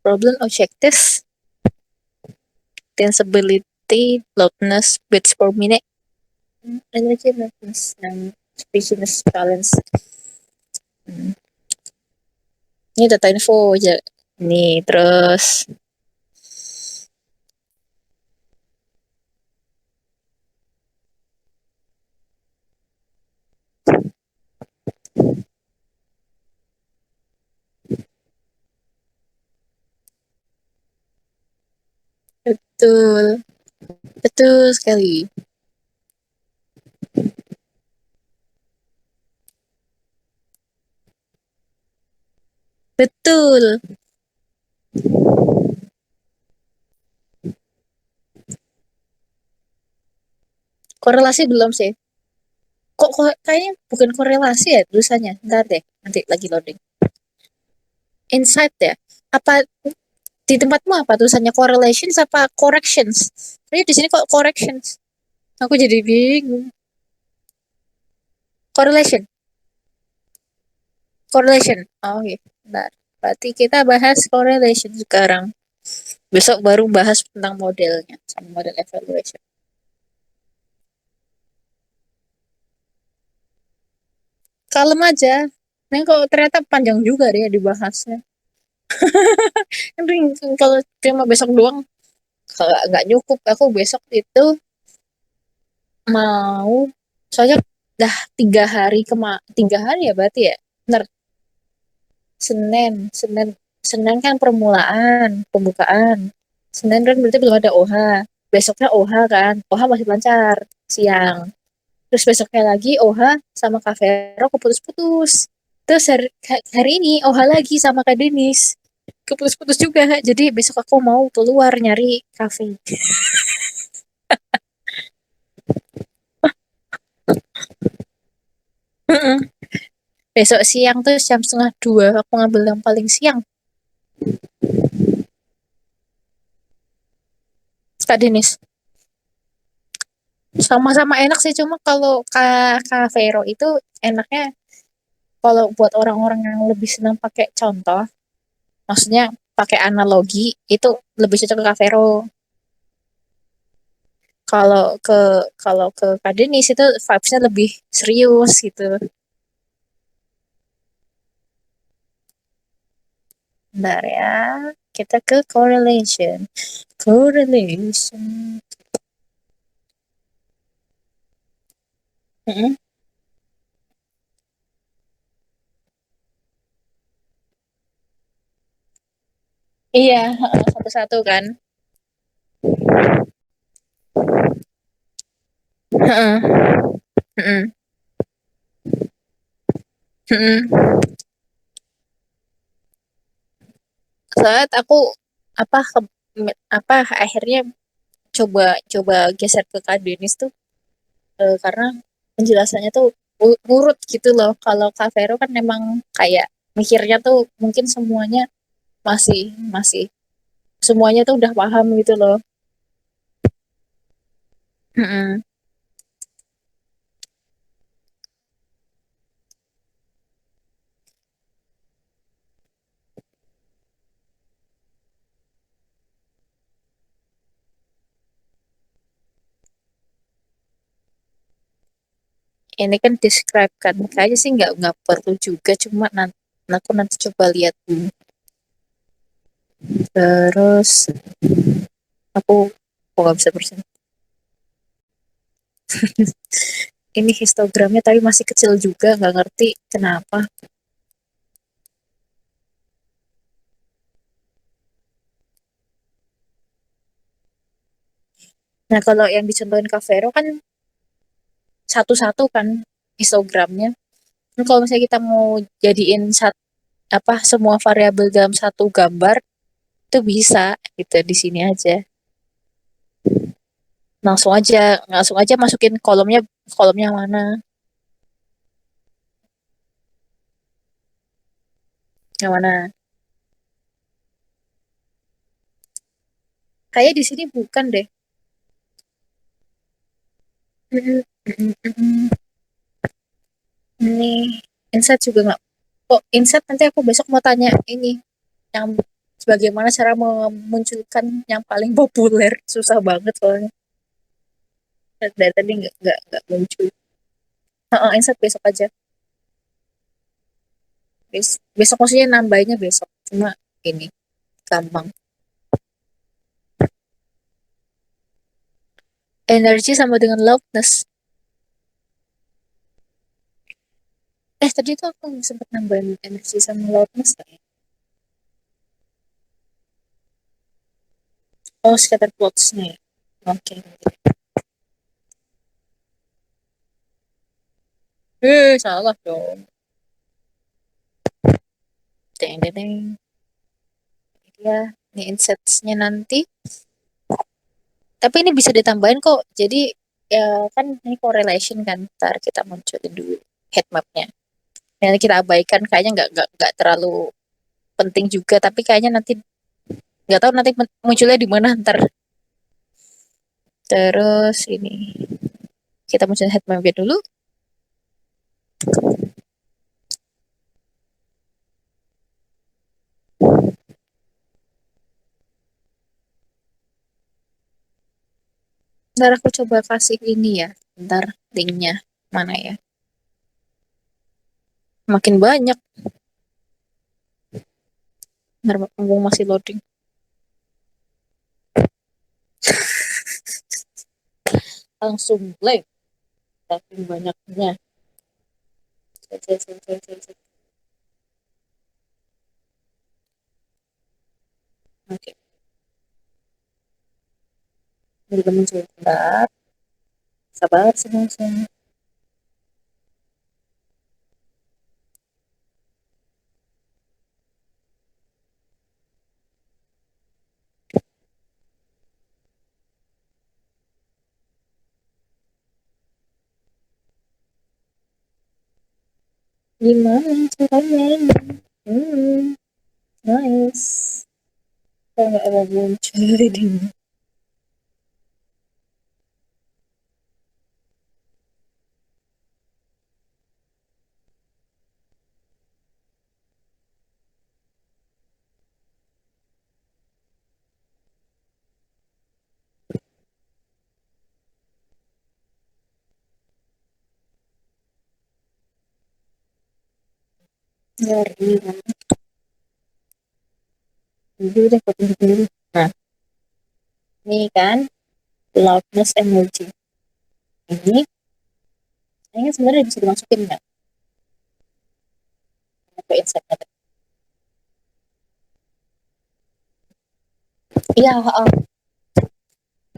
Problem objectives, tensibility, loudness, bits per minute, energy loudness, dan species balance. Hmm. Ini data info aja. Nih, terus betul, betul sekali. Betul. Korelasi belum sih. Kok kayaknya bukan korelasi ya tulisannya. Ntar deh, nanti lagi loading. Insight ya. Apa di tempatmu apa tulisannya, correlations apa corrections? Tapi di sini kok corrections. Aku jadi bingung. Correlation. Correlation. Oh, oke. Bentar. Berarti kita bahas correlation sekarang. Besok baru bahas tentang modelnya sama model evaluation. Kalem aja. Nah, kok ternyata panjang juga deh dibahasnya. Tapi kalau cuma besok doang, kalau nggak nyukup. Aku besok itu mau, soalnya dah 3 hari 3 hari ya berarti ya. Bener, Senin, Senin, Senin kan permulaan, pembukaan. Senin kan berarti belum ada OH. Besoknya OH kan, OH masih lancar siang. Terus besoknya lagi OH sama Kak Vero keputus-putus. Terus hari ini OH lagi sama Kak Denis. keputus-putus juga. Jadi besok aku mau keluar nyari kafe. Heeh. Besok siang tuh jam 1:30 aku ngambil yang paling siang. Kak Denis. Sama-sama enak sih, cuma kalau Vero itu enaknya kalau buat orang-orang yang lebih senang pakai contoh, maksudnya pakai analogi, itu lebih cocok ke Vero. Kalau ke kalau ke Kak Denis itu vibes-nya lebih serius gitu. Bentar ya, kita ke correlation. Correlation. Mm-mm. Iya, heeh, satu-satu kan. Heeh. Heeh. Heeh. Saat aku apa apa akhirnya coba coba geser ke Kak Denis tuh, karena penjelasannya tuh urut gitu loh. Kalau Kak Vero kan memang kayak mikirnya tuh mungkin semuanya masih masih semuanya tuh udah paham gitu loh. Mm-mm. Ini kan describe kan, kayaknya sih nggak perlu juga, cuma nanti aku nanti coba lihat dulu. Terus aku kok nggak bisa bersin. Ini histogramnya tapi masih kecil juga, nggak ngerti kenapa. Nah kalau yang dicontohin Kak Vero kan satu-satu kan histogramnya. Nah, kalau misalnya kita mau jadiin apa semua variabel dalam satu gambar, itu bisa gitu di sini aja. Langsung aja masukin kolomnya, kolomnya mana, yang mana. Kayak di sini bukan deh. Mm, mm, mm, mm. Ini insight juga nggak. Kok insight nanti aku besok mau tanya ini yang bagaimana cara memunculkan yang paling populer. Susah banget soalnya. Dari tadi nggak muncul. Insight besok aja. Besok maksudnya nambahinnya besok. Cuma ini gampang. Energi sama dengan loudness. Tadi tuh aku sempat nambahin energi sama loudness kan? Oh, scatter plots-nya ya. Oke. Salah dong. Deng, deng, deng. Ya, ini insights-nya nanti. Tapi ini bisa ditambahin kok. Jadi ya kan ini correlation kan. Ntar kita munculin dulu head map-nya. Nanti kita abaikan, kayaknya nggak terlalu penting juga. Tapi kayaknya nanti nggak tahu nanti munculnya di mana ntar. Terus ini kita munculin head map-nya dulu. Ntar aku coba kasih ini ya. Ntar linknya mana ya. Makin banyak. Ntar mumpung masih loading. Langsung play. Saking banyaknya. Cek, cek, cek, cek, cek, cek. Oke, ini udah muncul. Bentar. Sabar semua semua. Gimana caranya? Hmm, nice. Kalau nggak ada muncul ini. Ngeri banget. Jadi udah ketemu dulu. Nah, ini kan loudness energy. Ini sebenarnya bisa dimasukin nggak ke insight? Iya,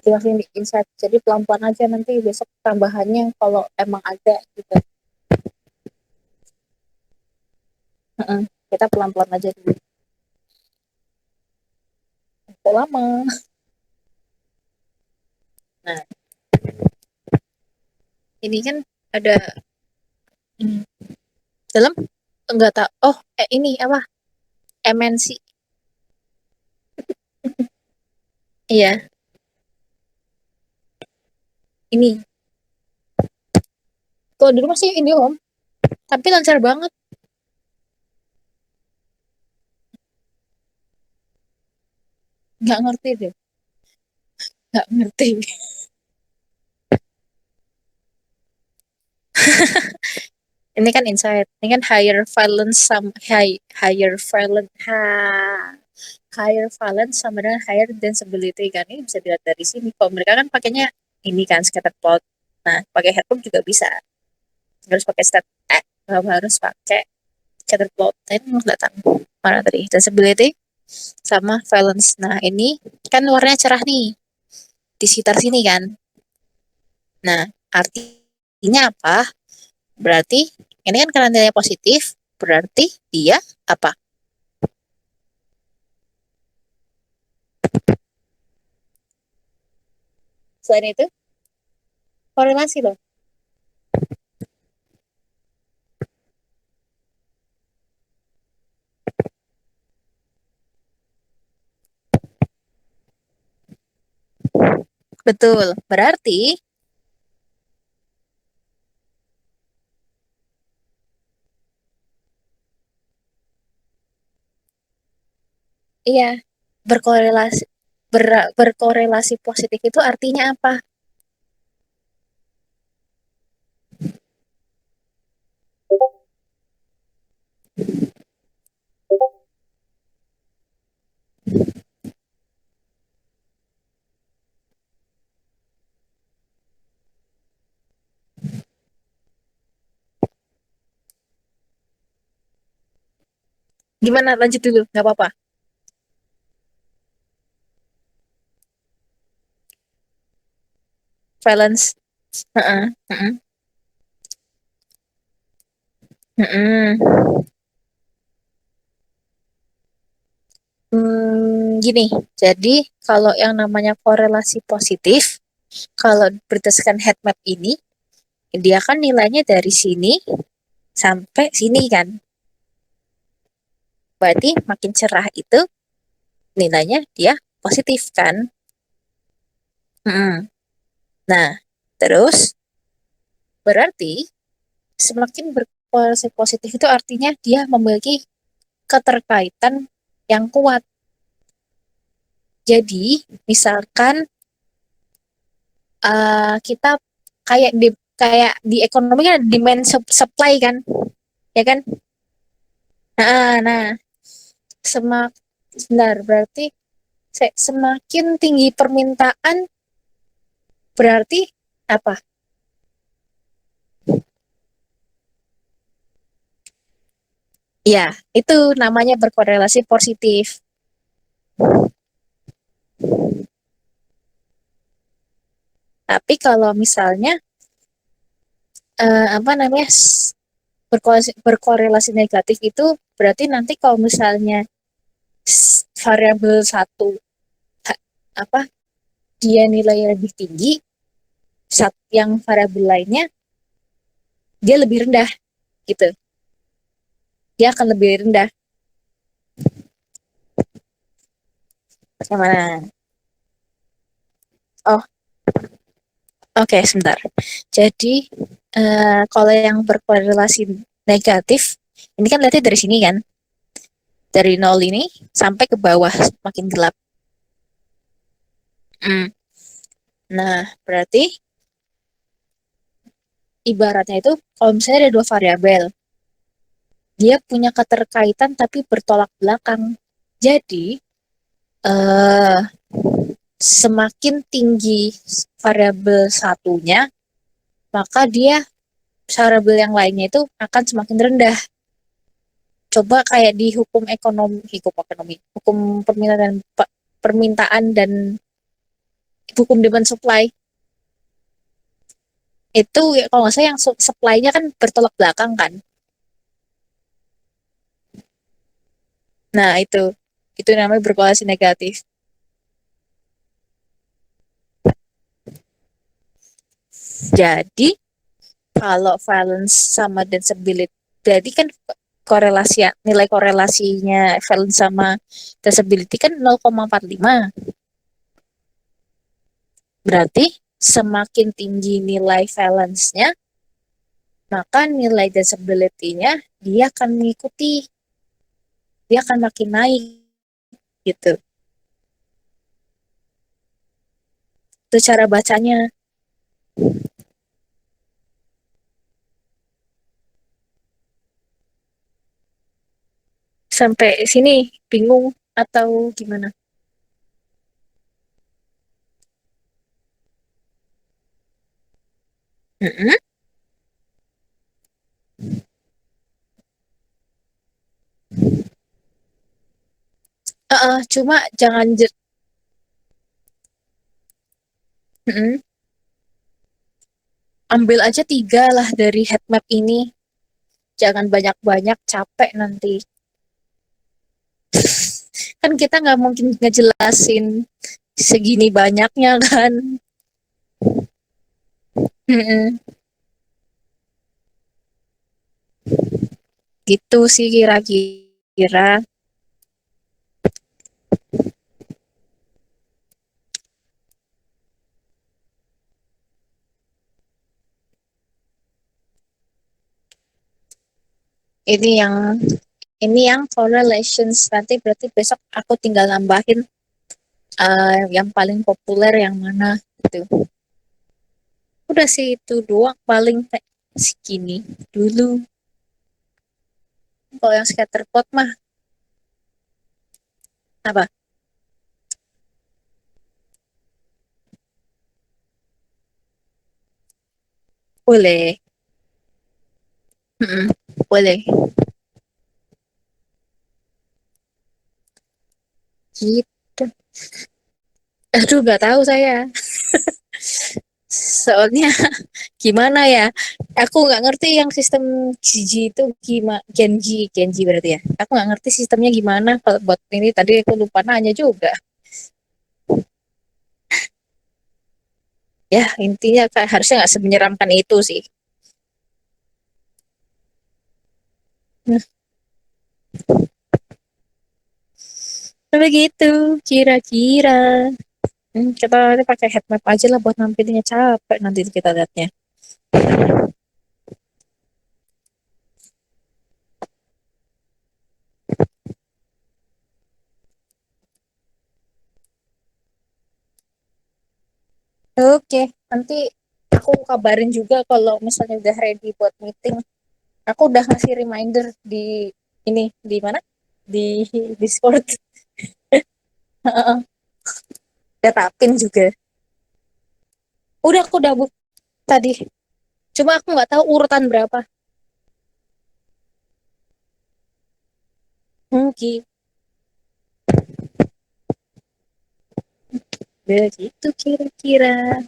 dimasukin di insight. Jadi pelan-pelan aja, nanti besok tambahannya kalau emang ada gitu. Kita pelan-pelan aja dulu. Kok lama? Nah, ini kan ada ini dalam enggak tak. Oh, ini apa? MNC. Iya, ini. Kalau di rumah sih ini om, tapi lancar banget. Nggak ngerti deh, nggak ngerti. Ini kan insight. Ini kan higher valence higher valence sama dengan higher danceability kan. Ini bisa dilihat dari sini. Kalau mereka kan pakainya ini kan scatterplot. Nah, pakai headphone juga bisa. Harus pakai nggak harus pakai scatterplot. Nah, ini nggak tahu mana tadi danceability sama valence. Nah, ini kan warnanya cerah nih di sekitar sini kan. Nah, artinya apa? Berarti ini kan karena nilainya positif, berarti dia apa? Selain itu, korelasi loh. Betul. Berarti, iya, berkorelasi berkorelasi positif itu artinya apa? Gimana lanjut dulu? Nggak apa-apa. Balance. Heeh, heeh, heeh. Gini, jadi kalau yang namanya korelasi positif, kalau berdasarkan heat map ini, dia kan nilainya dari sini sampai sini kan. Berarti makin cerah itu nilainya dia positif kan. Mm. Nah, terus berarti semakin berkorelasi positif itu artinya dia memiliki keterkaitan yang kuat. Jadi, misalkan kita kayak di ekonomi kan demand supply kan, ya kan? Nah, semak sebentar berarti semakin tinggi permintaan berarti apa? Ya, itu namanya berkorelasi positif. Tapi kalau misalnya apa namanya berkorelasi negatif itu berarti nanti kalau misalnya variabel satu apa dia nilai lebih tinggi, saat yang variabel lainnya dia lebih rendah gitu. dia akan lebih rendah. Yang mana? Oh, oke, sebentar. Jadi, kalau yang berkorelasi negatif, ini kan lihatnya dari sini kan, dari nol ini sampai ke bawah, makin gelap. Hmm. Nah, berarti ibaratnya itu, kalau misalnya ada dua variabel, dia punya keterkaitan tapi bertolak belakang. Jadi, eh, semakin tinggi variabel satunya, maka dia variabel yang lainnya itu akan semakin rendah. Coba kayak di hukum permintaan dan hukum demand supply itu ya, kalau nggak salah yang supply-nya kan bertolak belakang kan. Nah itu namanya berkorelasi negatif. Jadi kalau valence sama densibility, jadi kan nilai korelasinya valence sama densibility kan 0,45. Berarti semakin tinggi nilai valence-nya, maka nilai disability-nya dia akan mengikuti, dia akan makin naik gitu. Itu cara bacanya. Sampai sini bingung atau gimana? Mm-mm. Cuma jangan mm-mm. Ambil aja tiga lah dari head map ini. Jangan banyak-banyak, capek nanti. Kan kita nggak mungkin ngejelasin segini banyaknya kan. Mm-mm. Gitu sih kira-kira. Ini yang correlations, nanti berarti besok aku tinggal nambahin yang paling populer yang mana gitu. Udah sih itu doang paling kayak segini dulu. Kalau yang scatterplot mah apa? Boleh. Mm-mm, boleh. Gitu. Aduh, nggak tahu saya. Soalnya gimana ya? Aku nggak ngerti yang sistem Gigi itu gimana, Genji berarti ya. Aku nggak ngerti sistemnya gimana. Kalau buat ini tadi aku lupa nanya juga. Ya intinya kayak harusnya nggak semenyeramkan itu sih. Nah, begitu kira-kira. Kita nanti pakai head map aja lah buat nampilinnya, capek nanti kita lihatnya. Oke, nanti aku kabarin juga kalau misalnya udah ready buat meeting. Aku udah ngasih reminder di ini, di mana? Di Discord. Terapin juga. Udah aku book tadi. Cuma aku nggak tahu urutan berapa. Mungkin begitu kira-kira.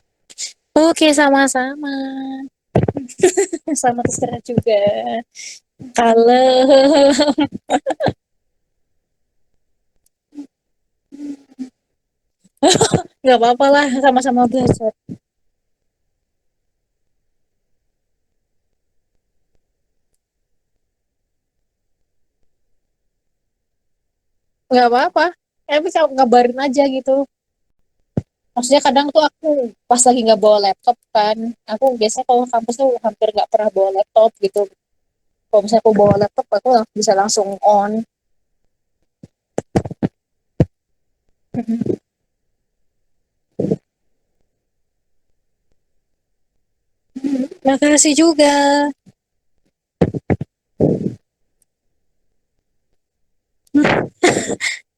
Oke, sama-sama. Sama terserah juga. Kalau nggak apa-apa lah, sama-sama belajar. nggak apa-apa. Tapi kalau ngabarin aja gitu. Maksudnya kadang tuh aku pas lagi nggak bawa laptop kan, aku biasanya kalau kampus tuh hampir nggak pernah bawa laptop gitu. Kalau misalnya aku bawa laptop, aku bisa langsung on. Makasih juga.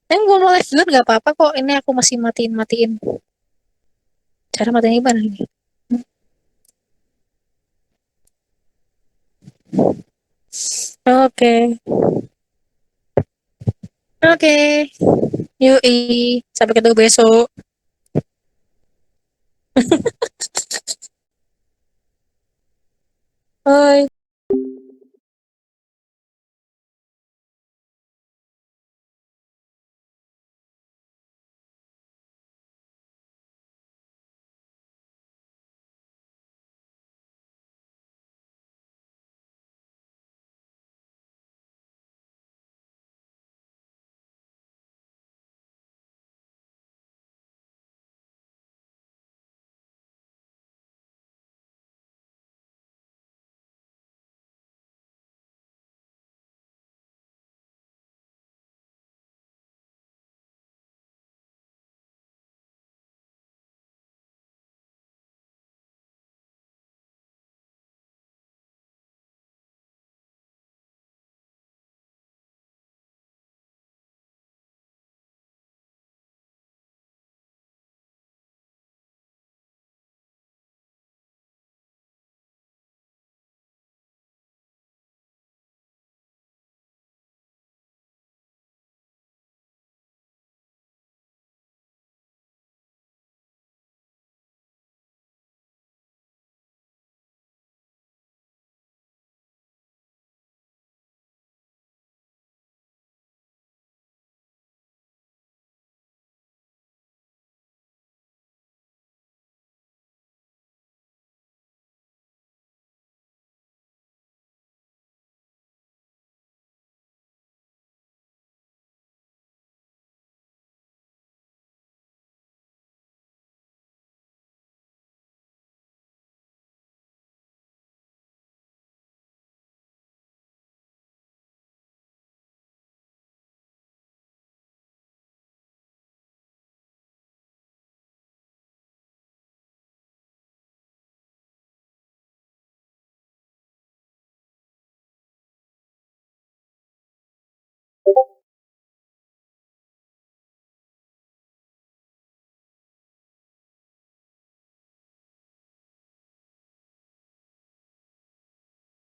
Tapi kalau mau live dulu nggak apa-apa kok. Ini aku masih matiin-matiin. Cara matiin gimana nih? Oke. Oke. Yui. Sampai ketemu besok. Bye.